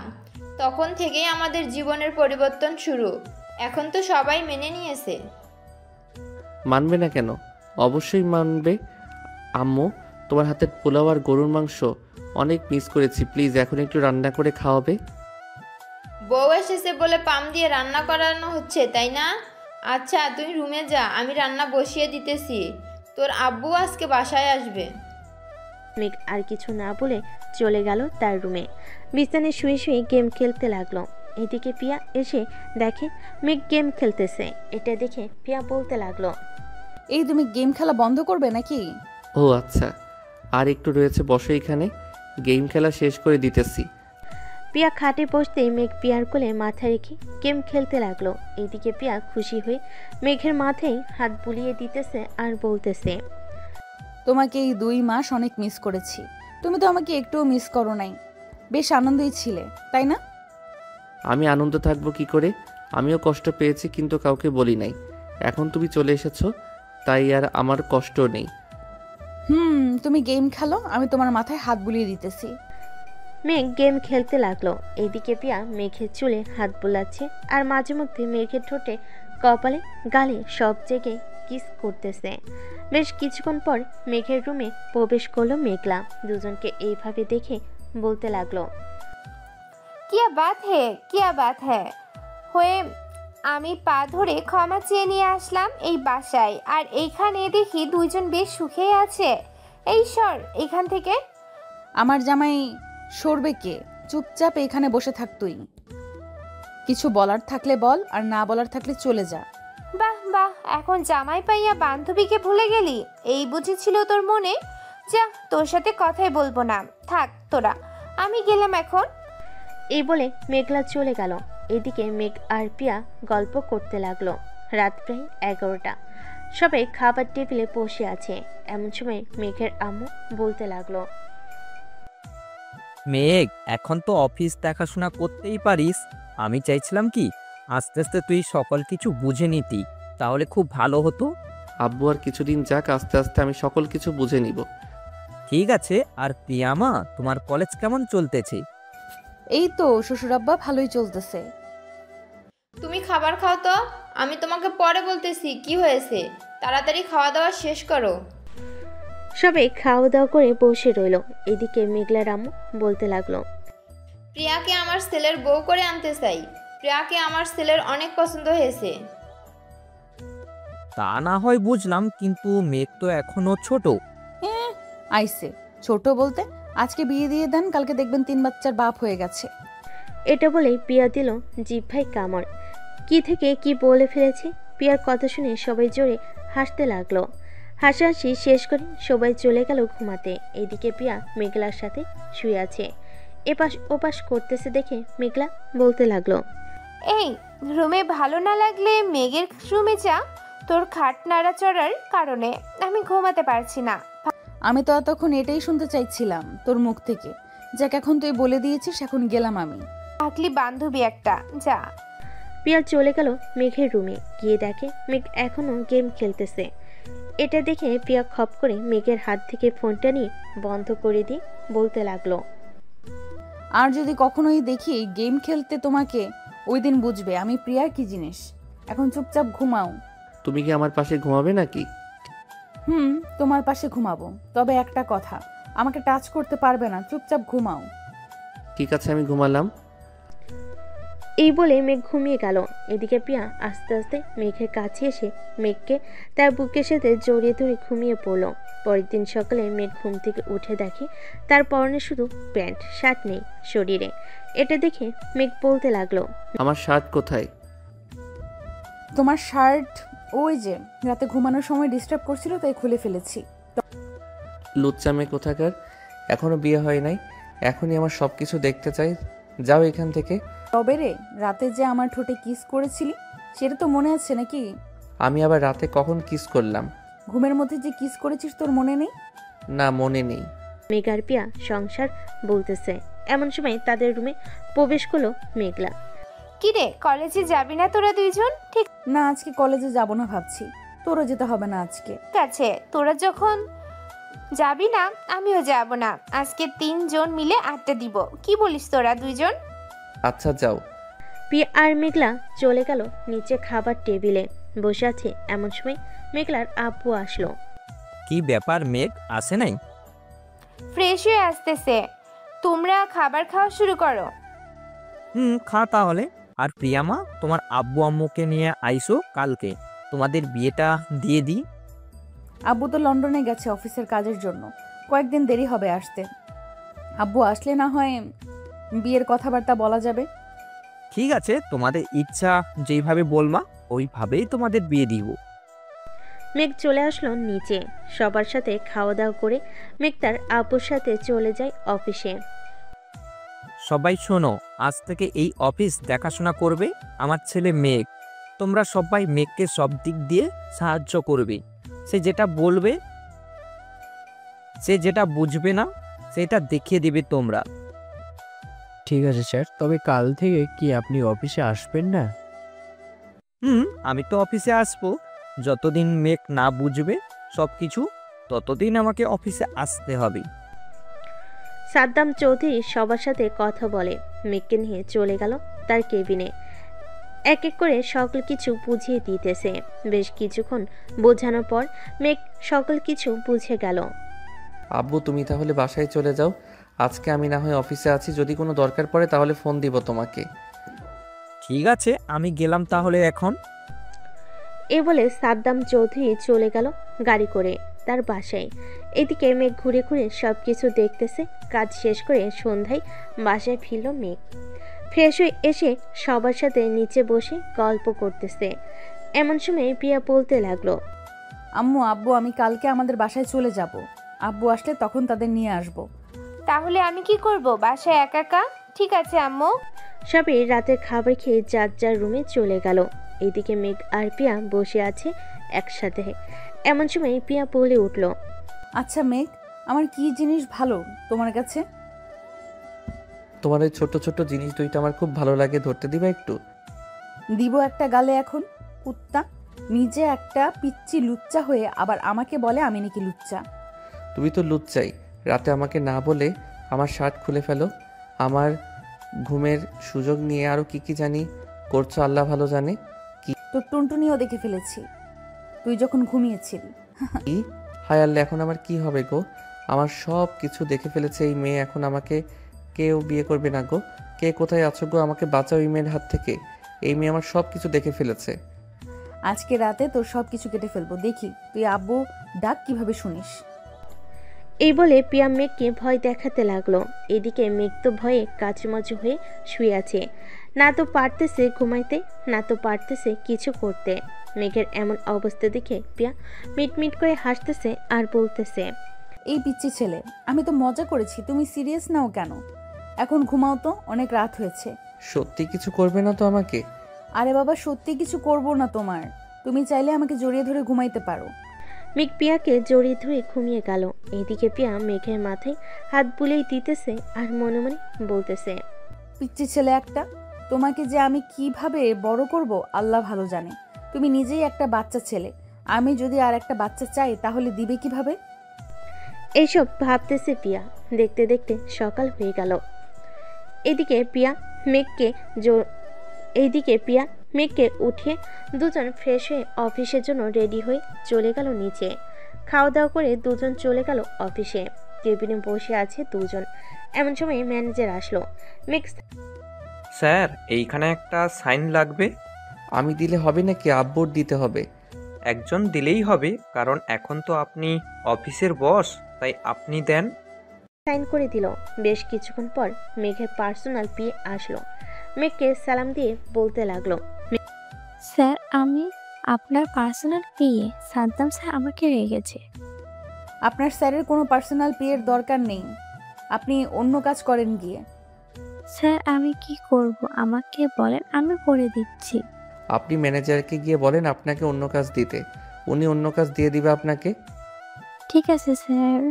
তখন থেকেই আমাদের জীবনের পরিবর্তন শুরু। এখন তো সবাই মেনে নিয়েছে। মানবে না কেন? অবশ্যই মানবে। আম্মু, তোমার হাতের পোলাও আর গরুর মাংস অনেক মিস করেছি। প্লিজ এখন একটু রান্না করে খাওয়াবে? বউ এসেছে বলে পাম দিয়ে রান্না করানো হচ্ছে, তাই না? আচ্ছা তুই রুমে যা, আমি রান্না বসিয়ে দিতেছি। তোর আব্বু আজকে বাসায় আসবে। মেঘ আর কিছু না বলে চলে গেল তার রুমে। বিছানায় শুয়ে শুয়ে গেম খেলতে লাগলো। এদিকে পিয়া এসে দেখে মেঘ গেম খেলতেছে। এটা দেখে পিয়া বলতে লাগলো, এই তুমি গেম খেলা বন্ধ করবে নাকি? ও আচ্ছা, আর একটু রয়েছে, বসো এখানে, গেম খেলা শেষ করে দিতেছি। পিয়া খাটে বসতেই মেঘ পিয়ার কোলে মাথা রেখে গেম খেলতে লাগলো। এদিকে পিয়া খুশি হয়ে মেঘের মাথায় হাত বুলিয়ে দিতেছে আর বলতেছে, তোমাকে এই 2 মাস অনেক মিস করেছি। তুমি তো আমাকে একটুও মিস করো নাই। বেশ আনন্দেই ছিলে, তাই না? আমি আনন্দ থাকবো কি করে? আমিও কষ্ট পেয়েছি, কিন্তু কাউকে বলি নাই। এখন তুমি চলে এসেছো, তাই আর আমার কষ্ট নেই। তুমি গেম খেলো, আমি তোমার মাথায় হাত বুলিয়ে দিতেছি। মেঘ গেম খেলতে লাগলো। এইদিকে পিয়া মেঘের চুলে হাত বুলাচ্ছে আর মাঝে মধ্যে মেঘের ঠোঁটে, কপালে, গালে সব জায়গায় কিস করতেছে। বেশ কিছুক্ষণ পর মেঘের রুমে প্রবেশ করলো মেঘলা। দুজনকে এইভাবে দেখে বলতে লাগলো, কিয়া বাত হে হয়ে আমি পা ধরে ক্ষমা চেয়ে নিয়ে আসলাম এই বাসায়, আর এইখানে দেখি দুইজন বেশ সুখেই আছে। এই সর এখান থেকে। আমার জামাই সরবে কে? চুপচাপ এখানে বসে থাক তুই। কিছু বলার থাকলে বল, আর না বলার থাকলে চলে যা। বাহ বাহ, এখন জামাই পাইয়া বান্ধবীকে ভুলে গেলি? এই বুঝেছিল তোর মনে? যা, তোর সাথে কথাই বলবো না, থাক তোরা, আমি গেলাম এখন। এই বলে মেঘলা চলে গেল। এদিকে মেঘ আর পিয়া গল্প করতে লাগলো। রাত প্রায় 11টা। সবাই খাবার টেবিলে বসে আছে। এমন সময় মেঘের আম্মু বলতে লাগলো, মেঘ, এখন তো অফিস দেখাশোনা করতেই পারিস। আমি চাইছিলাম কি আস্তে আস্তে তুই সকল কিছু বুঝে নিতি, তাহলে খুব ভালো হতো। আব্বু আর কিছুদিন যাক, আস্তে আস্তে আমি সকল কিছু বুঝে নিব। ঠিক আছে। আর প্রিয়ামা, তোমার কলেজ কেমন চলতেছে? এই তো শ্বশুরাব্বা, ভালোই চলতেছে। তুমি খাবার খাও তো, আমি তোমাকে পরে বলতেছি কি হয়েছে। তাড়াতাড়ি খাওয়া দাওয়া শেষ করো। সবাই খাওয়া দাওয়া করে বসে রইল। এদিকে মেঘলার আম্মু বলতে লাগলো, প্রিয়াকে আমার ছেলের বউ করে আনতে চাই। প্রিয়াকে আমার ছেলের অনেক পছন্দ হয়েছে। তা না হয় বুঝলাম, কিন্তু মেঘ তো এখনো ছোট। আইসে ছোট বলতে, আজকে বিয়ে দিয়ে দেন, কালকে দেখবেন 3 বাচ্চার বাপ হয়ে গেছে। এটা বলেই পিয়া দিল জিহ্বায় কামড়। কি থেকে কি বলে ফেলেছে। পিয়ার কথা শুনে সবাই জোরে হাসতে লাগলো। হাসাহাসি শেষ করে সবাই চলে গেল ঘুমাতে। এদিকে পিয়া মেঘলার সাথে শুয়ে আছে। এপাশ ওপাশ করতেছে দেখে মেঘলা বলতে লাগলো, এই রুমে ভালো না লাগলে মেঘের রুমে যা, তোর খাট নাড়াচড়ার কারণে আমি ঘুমাতে পারছি না। আমি তো এতক্ষণ এটাই শুনতে চাইছিলাম তোর মুখ থেকে। যাক, এখন তুই বলে দিয়েছিস, এখন গেলাম আমি। থাকলি বান্ধবী একটা, যা। পিয়া চলে গেল মেঘের রুমে। গিয়ে দেখে মেঘ এখনো গেম খেলতেছে। এটা দেখে পিয়া খপ করে মেঘের হাত থেকে ফোনটা নিয়ে বন্ধ করে দিয়ে বলতে লাগলো, আর যদি কখনোই দেখি গেম খেলতে তোমাকে, ওই দিন বুঝবে আমি প্রিয়ার কি জিনিস। এখন চুপচাপ ঘুমাও। তুমি কি আমার পাশে ঘুমাবে নাকি? তোমার পাশে ঘুমাবো, তবে একটা কথা, আমাকে টাচ করতে পারবে না। চুপচাপ ঘুমাও। ঠিক আছে, আমি ঘুমালাম। এই বলে মেঘ ঘুমিয়ে গেল। এদিকে পিয়া আস্তে আস্তে মেঘের কাছে এসে মেঘকে তার বুকের সাথে জড়িয়ে ধরে ঘুমিয়ে পড়ল। পরের দিন সকালে মেঘ ঘুম থেকে উঠে দেখে তার পরনে শুধু প্যান্ট, শার্ট নেই শরীরে। এটা দেখে মেঘ বলতে লাগলো, আমার শার্ট কোথায়? তোমার শার্ট ওই যে রাতে ঘুমানোর সময় ডিস্টার্ব করছিল, তাই খুলে ফেলেছি। লুচ্চা মেয়ে কোথাকার, এখনো বিয়ে হয় নাই, এখনই আমার সব কিছু দেখতে চাই। যাও এখান থেকে। তবে রে, রাতে যে আমার ঠোঁটে কিস করেছিলি, সেটা তো মনে আছে নাকি? আমি আবার রাতে কখন কিস করলাম? ঘুমের মধ্যে যে কিস করেছিস তোর মনে নেই? না, মনে নেই। মেঘ আর পিয়া সংসার বলতেছে। এমন সময় তাদের রুমে প্রবেশ করলো মেঘলা। কি রে, কলেজে যাবি না তোরা দুইজন? ঠিক না, আজকে কলেজে যাব না ভাবছি। তোরও যেতে হবে না আজকে। আছে, তোরা যখন যাবি না আমিও যাব না। আজকে 3 জন মিলে আড্ডা দিব। কি বলিস তোরা দুইজন? আচ্ছা যাও। পিয়া আর মেঘলা চলে গেল নিচে খাবার টেবিলে বসে আছে। এমন সময় মেঘলার আব্বু আসলো। কি ব্যাপার, মেঘ আসে নাই? ফ্রেশ হয়ে আসতেছে, তোমরা খাবার খাওয়া শুরু করো। খা তাহলে। আর প্রিয়ামা, তোমার আব্বু আম্মুকে নিয়ে আইসো কালকে, তোমাদের বিয়েটা দিয়ে দিই। আব্বু তো লন্ডনে গেছে অফিসের কাজের জন্য, কয়েকদিন দেরি হবে আসতে। আব্বু আসলে না হয় বিয়ের কথাবার্তা বলা যাবে। ঠিক আছে, তোমাদের ইচ্ছা যেইভাবে বলবা ওইভাবেই তোমাদের বিয়ে দিব। মেঘ চলে আসলো নিচে। সবার সাথে খাওয়া দাওয়া করে মেঘ তার আব্বুর সাথে চলে যায় অফিসে। সবাই শোনো, আজ থেকে এই অফিস দেখাশোনা করবে আমার ছেলে মেঘ। তোমরা সবাই মেঘকে সব দিক দিয়ে সাহায্য করবে। সে যেটা বলবে, সে যেটা বুঝবে না সেটা দেখিয়ে দিবে তোমরা। ঠিক আছে স্যার, তবে কাল থেকে কি আপনি অফিসে আসবেন না? আমি তো অফিসে আসবো, যতদিন মেঘ না বুঝবে সব কিছু ততদিন আমাকে অফিসে আসতে হবে। সাদ্দাম চৌধুরী সবার সাথে কথা বলে মেঘকে নিয়ে চলে গেল তার কেবিনে। এক এক করে সকল কিছু বুঝিয়ে দিতেছে। বেশ কিছুক্ষণ বোঝানোর পর মেঘ সকল কিছু বুঝে গেল। আব্বু তুমি তাহলে বাসায় চলে যাও, আজকে আমি না হয় অফিসে আছি, যদি কোনো দরকার পড়ে তাহলে ফোন দিব তোমাকে। ঠিক আছে, আমি গেলাম তাহলে এখন। এ বলে সাদ্দাম চৌধুরী চলে গেল গাড়ি করে তার বাসায়। এদিকে মেঘ ঘুরে ঘুরে সব কিছু দেখতেছে। কাজ শেষ করে সন্ধ্যায় বাসায় ফিরল মেঘ। ফ্রেশ হয়ে এসে সবার সাথে নিচে বসে গল্প করতেছে। এমন সময় প্রিয়া বলতে লাগলো, আম্মু আব্বু আমি কালকে আমাদের বাসায় চলে যাব। আব্বু আসলে তখন তাদের নিয়ে আসব। তাহলে আমি কি করব বাসায় একা একা? ঠিক আছে আম্মু। সবাই রাতের খাবার খেয়ে যার যার রুমে চলে গেল। এদিকে মেঘ আর প্রিয়া বসে আছে একসাথে। এমন সময় প্রিয়া বলে উঠল, আচ্ছা মেঘ, আমার কি জিনিস ভালো তোমার কাছে? তোমার ওই ছোট ছোট জিনিস দুইটা আমার খুব ভালো লাগে, ধরতে দিবা একটু? দিব একটা গালে এখন। কুত্তা, নিজে একটা পিচ্চি লুচ্চা হয়ে আবার আমাকে বলে আমি নাকি লুচ্চা। তুমি তো লুচ্চাই, রাতে আমাকে না বলে আমার শার্ট খুলে ফেলো, আমার ঘুমের সুযোগ নিয়ে আরো কি কি জানি করছো আল্লাহ ভালো জানে। কি তোর টুনটুনিও দেখে ফেলেছি তুই যখন ঘুমিয়েছিলি। কি হায় আল্লাহ, এখন আমার কি হবে গো? আমার সব কিছু দেখে ফেলেছে এই মেয়ে, এখন আমাকে কেউ বিয়ে করবে না গো। কে কোথায় আছো গো, আমাকে বাঁচাও এই মেয়ের হাত থেকে। এই মেয়ে আমার সব কিছু দেখে ফেলেছে। আজকে রাতে তোর সব কিছু কেটে ফেলবো, দেখি তুই আব্বু ডাক কিভাবে শুনিস। এই বলে প্রিয়া মেঘকে ভয় দেখাতে লাগলো। এদিকে মেঘ তো ভয়ে কাচুমাচু হয়ে শুয়ে আছে। না তো পারতেছে ঘুমাইতে, না তো পারতেছে কিছু করতে। মেঘের এমন অবস্থা দেখে প্রিয়া মিটমিট করে হাসতেছে আর বলতেছে, এই পিচ্চি ছেলে, আমি তো মজা করেছি, তুমি সিরিয়াস নাও কেন? এখন ঘুমাও তো, অনেক রাত হয়েছে। সত্যি কিছু করবে না তো আমাকে? আরে বাবা, সত্যি কিছু করব না তোমার, তুমি চাইলে আমাকে জড়িয়ে ধরে ঘুমাইতে পারো। মেঘ পিয়াকে জড়িয়ে ধরে ঘুমিয়ে গেল। এদিকে পিয়া মেঘের মাথায় হাত বুলেই দিতেছে আর মনে মনে বলতেছে, পিচ্চি ছেলে একটা, তোমাকে যে আমি কিভাবে বড় করব আল্লাহ ভালো জানে। তুমি নিজেই একটা বাচ্চা ছেলে, আমি যদি আর একটা বাচ্চা চাই তাহলে দিবে কিভাবে? এইসব ভাবতেছে পিয়া। দেখতে দেখতে সকাল হয়ে গেল। এদিকে পিয়া মেঘকে উঠিয়ে দুজন ফ্রেশ হয়ে অফিসের জন্য রেডি হয়ে চলে গেল নিচে। খাওয়া দাওয়া করে দুজন চলে গেল অফিসে। টেবিলে বসে আছে দুজন। এমন সময় ম্যানেজার আসলো। মেঘ, স্যার এইখানে একটা সাইন লাগবে। আমি দিলে হবে নাকি আব্বুর দিতে হবে? একজন দিলেই হবে, কারণ এখন তো আপনি অফিসের বস, তাই আপনি দেন। সাইন করে দিল। বেশ কিছুক্ষণ পর মেঘের পার্সোনাল পিএ আসলো। মেঘকে সালাম দিয়ে বলতে লাগলো, স্যার আমি আপনার পার্সোনাল পিএ, সাদ্দাম স্যার আমাকে রেখেছে। আপনার স্যারের কোনো পার্সোনাল পিএর দরকার নেই, আপনি অন্য কাজ করেন গিয়ে। স্যার আমি কি করব আমাকে বলেন, আমি করে দিচ্ছি। আপনি ম্যানেজারকে গিয়ে বলেন আপনাকে অন্য কাজ দিতে, উনি অন্য কাজ দিয়ে দিবে আপনাকে। ঠিক আছে স্যার।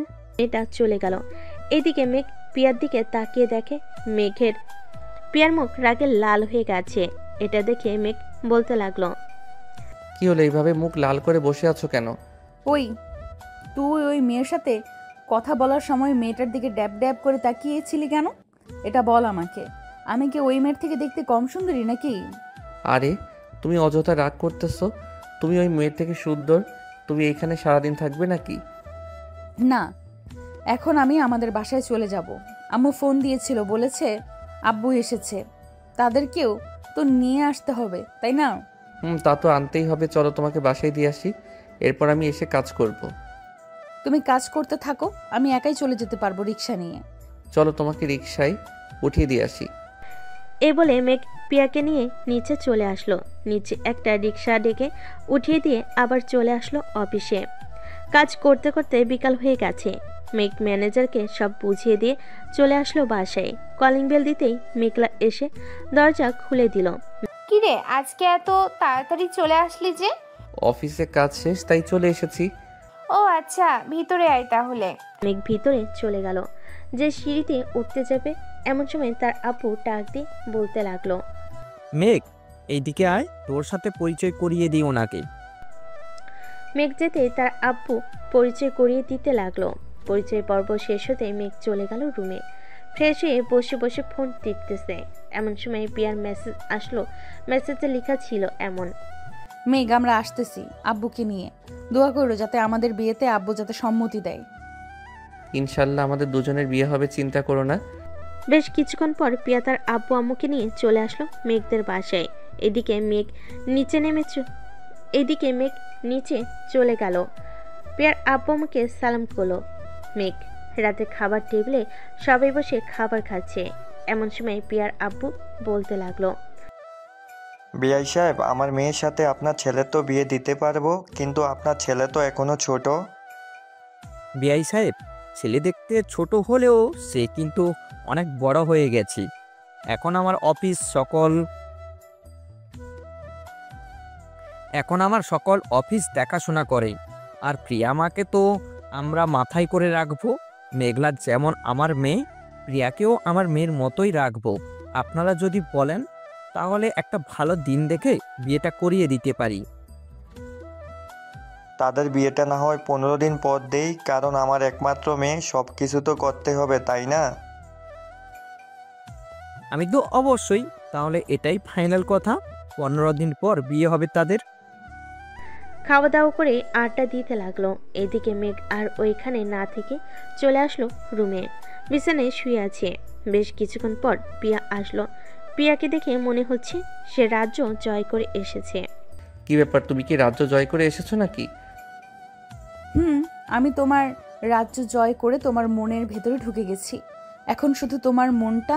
এটা চলে গেল। এদিকে মেঘ পিয়ার দিকে তাকিয়ে দেখে মেঘের পিয়ার মুখ রাগে লাল হয়ে গেছে। এটা দেখে মেঘ বলতে লাগলো, কি হলো, এইভাবে মুখ লাল করে বসে আছো কেন? ওই তুই ওই মেয়ের সাথে কথা বলার সময় মেয়েটার দিকে ড্যাব ড্যাব করে তাকিয়েছিলি কেন? এটা বল আমাকে। আমি কি ওই মেয়ের থেকে দেখতে কম সুন্দরী নাকি? আরে তুমি অযথা রাগ করতেছো। তুমি ওই মেয়ের থেকে সুন্দর। তুমি এখানে সারাদিন থাকবে নাকি? না, এখন আমি আমাদের বাসায় চলে যাব। আম্মু ফোন দিয়েছিল, বলেছে আব্বু এসেছে, তাদেরকেও তো নিয়ে আসতে হবে, তাই না? তা তো আনতেই হবে। চলো তোমাকে বাসায় দিয়ে আসি, এরপর আমি এসে কাজ করব। তুমি কাজ করতে থাকো, আমি একাই চলে যেতে পারবো রিক্সা নিয়ে। চলো তোমাকে রিক্সায় উঠিয়ে দিয়ে আসি। এই বলে মেঘ পিয়াকে নিয়ে নিচে চলে আসলো। নিচে একটা রিক্সা ডেকে উঠিয়ে দিয়ে আবার চলে আসলো অফিসে। কাজ করতে করতে বিকাল হয়ে গেছে। মেঘ ম্যানেজারকে সব বুঝিয়ে দিয়ে চলে আসলো বাসায়। কলিং বেল দিতেই মেঘলা এসে দরজা খুলে দিল। কিরে, আজকে এত তাড়াতাড়ি চলে আসলি যে? অফিসে কাজ শেষ, তাই চলে এসেছি। ও আচ্ছা, ভিতরে আয় তাহলে। মেঘ ভিতরে চলে গেল। যে সিঁড়িতে উঠতে যাবে এমন সময় তার আপু ডাক দিয়ে বলতে লাগলো, মেঘ এইদিকে আয়, তোর সাথে পরিচয় করিয়ে দিই ওনাকে। মেঘ যেতে তার আব্বু পরিচয় করিয়ে দিতে লাগলো। পরিচয় পর্ব শেষ হতে মেঘ চলে গেল রুমে। ফ্রেশ হয়ে বসে বসে ফোন টিপতেছে। এমন সময় পিয়ার মেসেজ আসলো। মেসেজে লেখা ছিল এমন, মেঘ, আমরা আসতেছি আব্বুকে নিয়ে। দোয়া করো যাতে আমাদের বিয়েতে আব্বু যাতে সম্মতি দেয়। ইনশাল্লাহ আমাদের দুজনের বিয়ে হবে, চিন্তা করো না। বেশ কিছুক্ষণ পর পিয়া তার আব্বু আম্মুকে নিয়ে চলে আসলো মেঘদের বাসায়। এদিকে মেঘ নিচে চলে গেল। পিয়ার আব্বু আম্মুকে সালাম করলো। মেঘ রাতে খাবার টেবিলে সবাই বসে খাবার খাচ্ছে। এমন সময় পিয়ার আব্বু বলতে লাগলো, বিআই সাহেব, আমার মেয়ের সাথে আপনার ছেলের তো বিয়ে দিতে পারবো, কিন্তু আপনার ছেলে তো এখনো ছোট। বিআই সাহেব, ছেলে দেখতে ছোট হলেও সে কিন্তু অনেক বড় হয়ে গেছে। এখন আমার সকল অফিস দেখাশোনা করে। আর প্রিয়ামাকে তো আমরা মাথায় করে রাখবো। মেঘলা যেমন আমার মেয়ে, প্রিয়াকেও আমার মেয়ের মতোই রাখবো। আপনারা যদি বলেন তাহলে একটা ভালো দিন দেখে বিয়েটা করিয়ে দিতে পারি। তাদের বিয়েটা না হয় 15 দিন পর দেই, কারণ আমার একমাত্র মেয়ে, সব কিছু তো করতে হবে, তাই না? আমি তো অবশ্যই। তাহলে এটাই ফাইনাল কথা, 15 দিন পর বিয়ে হবে তাদের। খাওয়া দাওয়া করে আড্ডা দিতে লাগলো। এদিকে মেঘ আর ওইখানে না থেকে চলে আসলো রুমে। বিছানায় শুয়ে আছে। বেশ কিছুক্ষণ পর পিয়া আসলো। পিয়াকে দেখে মনে হচ্ছে সে রাজ্য জয় করে এসেছে। কি ব্যাপার, তুমি কি রাজ্য জয় করে এসেছো নাকি? আমি তোমার রাজ্য জয় করে তোমার মনের ভেতরে ঢুকে গেছি। এখন শুধু তোমার মনটা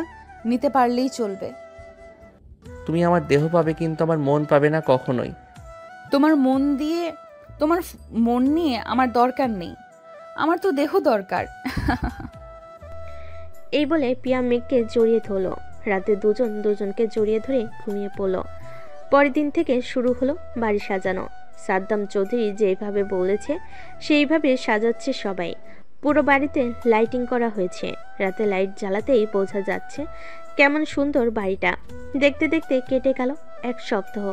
নিতে পারলেই চলবে। তুমি আমার দেহ পাবে, কিন্তু আমার মন পাবে না কখনোই। তোমার মন নিয়ে আমার দরকার নেই, আমার তো দেহ দরকার। এই বলে পিয়া মেঘকে জড়িয়ে ধরলো। রাতে দুজনকে জড়িয়ে ধরে ঘুমিয়ে পড়লো। পরের দিন থেকে শুরু হলো বাড়ি সাজানো। সাদ্দাম চৌধুরী যেভাবে বলেছে সেইভাবে সাজাচ্ছে সবাই। পুরো বাড়িতে লাইটিং করা হয়েছে। রাতে লাইট জ্বালাতেই বোঝা যাচ্ছে কেমন সুন্দর বাড়িটা। দেখতে দেখতে কেটে গেল এক সপ্তাহ।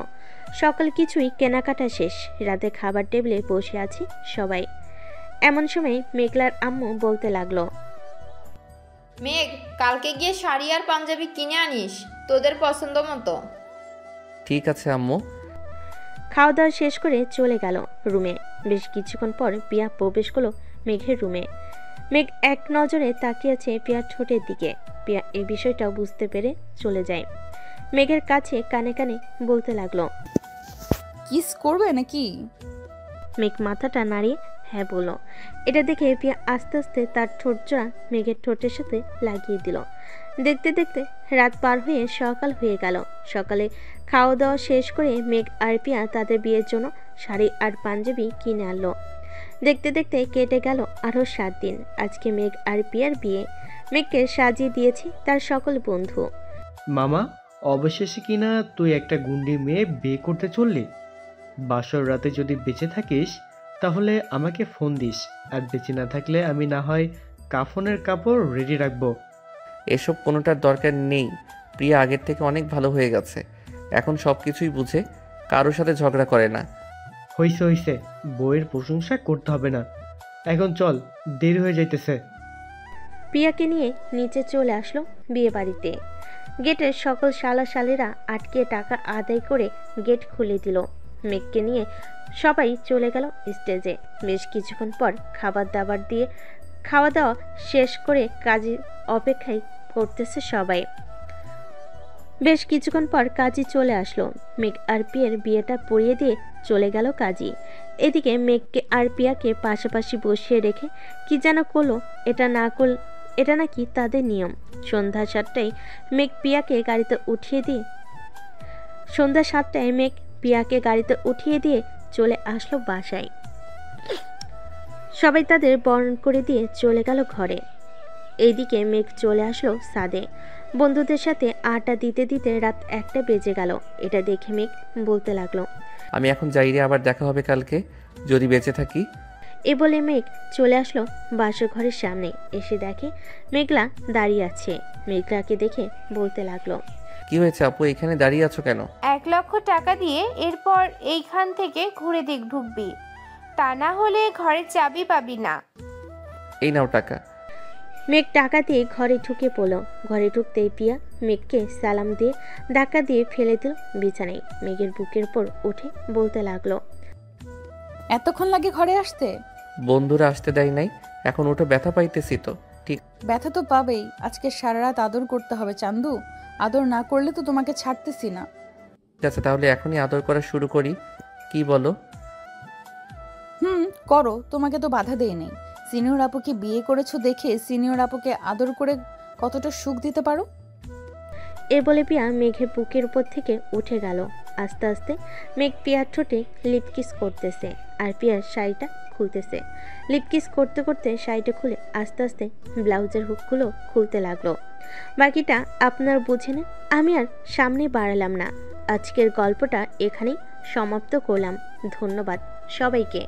সকাল কিছুই কেনাকাটা শেষ। রাতে খাবার টেবিলে বসে আছি সবাই। এমন সময় মেঘলার আম্মু বলতে লাগলো, মেঘ, কালকে গিয়ে শাড়ি আর পাঞ্জাবি কিনে আনিস তোদের পছন্দ মতো। ঠিক আছে আম্মু। খাওয়া দাওয়া শেষ করে চলে গেল রুমে। বেশ কিছুক্ষণ পর পিয়া প্রবেশ করলো মেঘের রুমে। মেঘ এক নজরে তাকিয়ে আছে পিয়ার ঠোঁটের দিকে। পিয়া এই বিষয়টা বুঝতে পেরে চলে যায়। মেঘের কাছে কানে কানে বলতে লাগলো, কিস করবে নাকি? মেঘ মাথাটা নাড়িয়ে হ্যাঁ বলল। এটা দেখে পিয়া আস্তে আস্তে তার ঠোঁট জোড়া মেঘের ঠোঁটের সাথে লাগিয়ে দিল। দেখতে দেখতে রাত পার হয়ে সকাল হয়ে গেল। সকালে খাওয়া দাওয়া শেষ করে মেঘ আর পিয়া তাদের বিয়ের জন্য শাড়ি আর পাঞ্জাবি কিনে আনলো। দেখতে দেখতে কেটে গেল আরও 7 দিন। আজকে মেঘ আর পিয়ার বিয়ে। মেঘকে সাজিয়ে দিয়েছে তার সকল বন্ধু। মামা, অবশেষে কিনা তুই একটা গুন্ডি মেয়ে বিয়ে করতে চললি। বাসর রাতে যদি বেঁচে থাকিস তাহলে আমাকে ফোন দিস, আর বেঁচে না থাকলে আমি না হয় কাফনের কাপড় রেডি রাখবো, এসব কোনোটার দরকার নেই। প্রিয়া আগের থেকে অনেক ভালো হয়ে গেছে, এখন সব কিছুই বুঝে, কারোর সাথে ঝগড়া করে না। হইছে হইছে, বইয়ের প্রশংসা করতে হবে না। এখন চল, দেরি হয়ে যাইতেছে। প্রিয়াকে নিয়ে নিচে চলে আসলো বিয়ে বাড়িতে। গেটের সকল শালা শালিরা আটকে টাকা আদায় করে গেট খুলে দিল। মেঘকে নিয়ে সবাই চলে গেল স্টেজে। বেশ কিছুক্ষণ পর খাওয়া দাওয়া শেষ করে কাজী অপেক্ষায় করতেছে সবাই। বেশ কিছুক্ষণ পর কাজী চলে আসলো। মেঘ আর পিয়ার বিয়েটা পড়িয়ে দিয়ে চলে গেল কাজী। এদিকে মেঘকে আর পিয়াকে পাশাপাশি বসিয়ে রেখে কি যেন করলো। এটা নাকি তাদের নিয়ম। সন্ধ্যা 7টায় মেঘ পিয়াকে গাড়িতে উঠিয়ে দিয়ে চলে আসলো বাসায়। সবাই তাদের বরণ করে দিয়ে চলে গেল ঘরে। এইদিকে মেঘ চলে আসলো ছাদে। বন্ধুদের সাথে আড্ডা দিতে দিতে রাত 1টা বেজে গেল। এটা দেখে মেঘ বলতে লাগলো, আমি এখন যাই রে, আবার দেখা হবে কালকে যদি বেঁচে থাকি। এ বলে মেঘ চলে আসলো বাসর ঘরের সামনে। এসে দেখে মেঘলা দাঁড়িয়ে আছে। মেঘলাকে দেখে বলতে লাগলো, কি হয়েছে আপু, এখানে দাঁড়িয়ে আছো কেন? 1 লক্ষ টাকা দিয়ে এরপর এইখান থেকে ঘুরে ঢুকবি, তা না হলে ঘরের চাবি পাবি না। এই নাও টাকা। মেঘ টাকা দিয়ে ঘরে ঢুকে পড়লো। ঘরে ঢুকতেই পিয়া মেঘকে সালাম দিয়ে ধাক্কা দিয়ে ফেলে দিল বিছানায়। মেঘের বুকের উপর উঠে বলতে লাগলো, এতক্ষণ লাগে ঘরে আসতে? বন্ধুরা আসতে দেয় নাই, এখন ওটা ব্যথা পাইতেছি তো। ঠিক ব্যথা তো পাবেই। আজকে সারা রাত আদর করতে হবে চান্দু। আদর না করলে তো তোমাকে ছাড়তেছি না। আছে, তাহলে এখনই আদর করা শুরু করি, কি বলো? করো, তোমাকে তো বাধা দেই নেই। সিনিয়র আপুকে বিয়ে করেছো দেখে সিনিয়র আপুকে আদর করে কতটা সুখ দিতে পারো। এ বলে পিয়া মেঘের বুকের উপর থেকে উঠে গেল। আস্তে আস্তে মেঘ পিয়ার ঠোঁটে লিপকিস করতেছে আর পিয়ার শাড়িটা খুলতেছে। লিপকিস করতে করতে শাড়িটা খুলে আস্তে আস্তে ব্লাউজের হুকগুলো খুলতে লাগলো। বাকিটা আপনার বুঝে নেন, আমি আর সামনে বাড়ালাম না। আজকের গল্পটা এখানেই সমাপ্ত করলাম। ধন্যবাদ সবাইকে।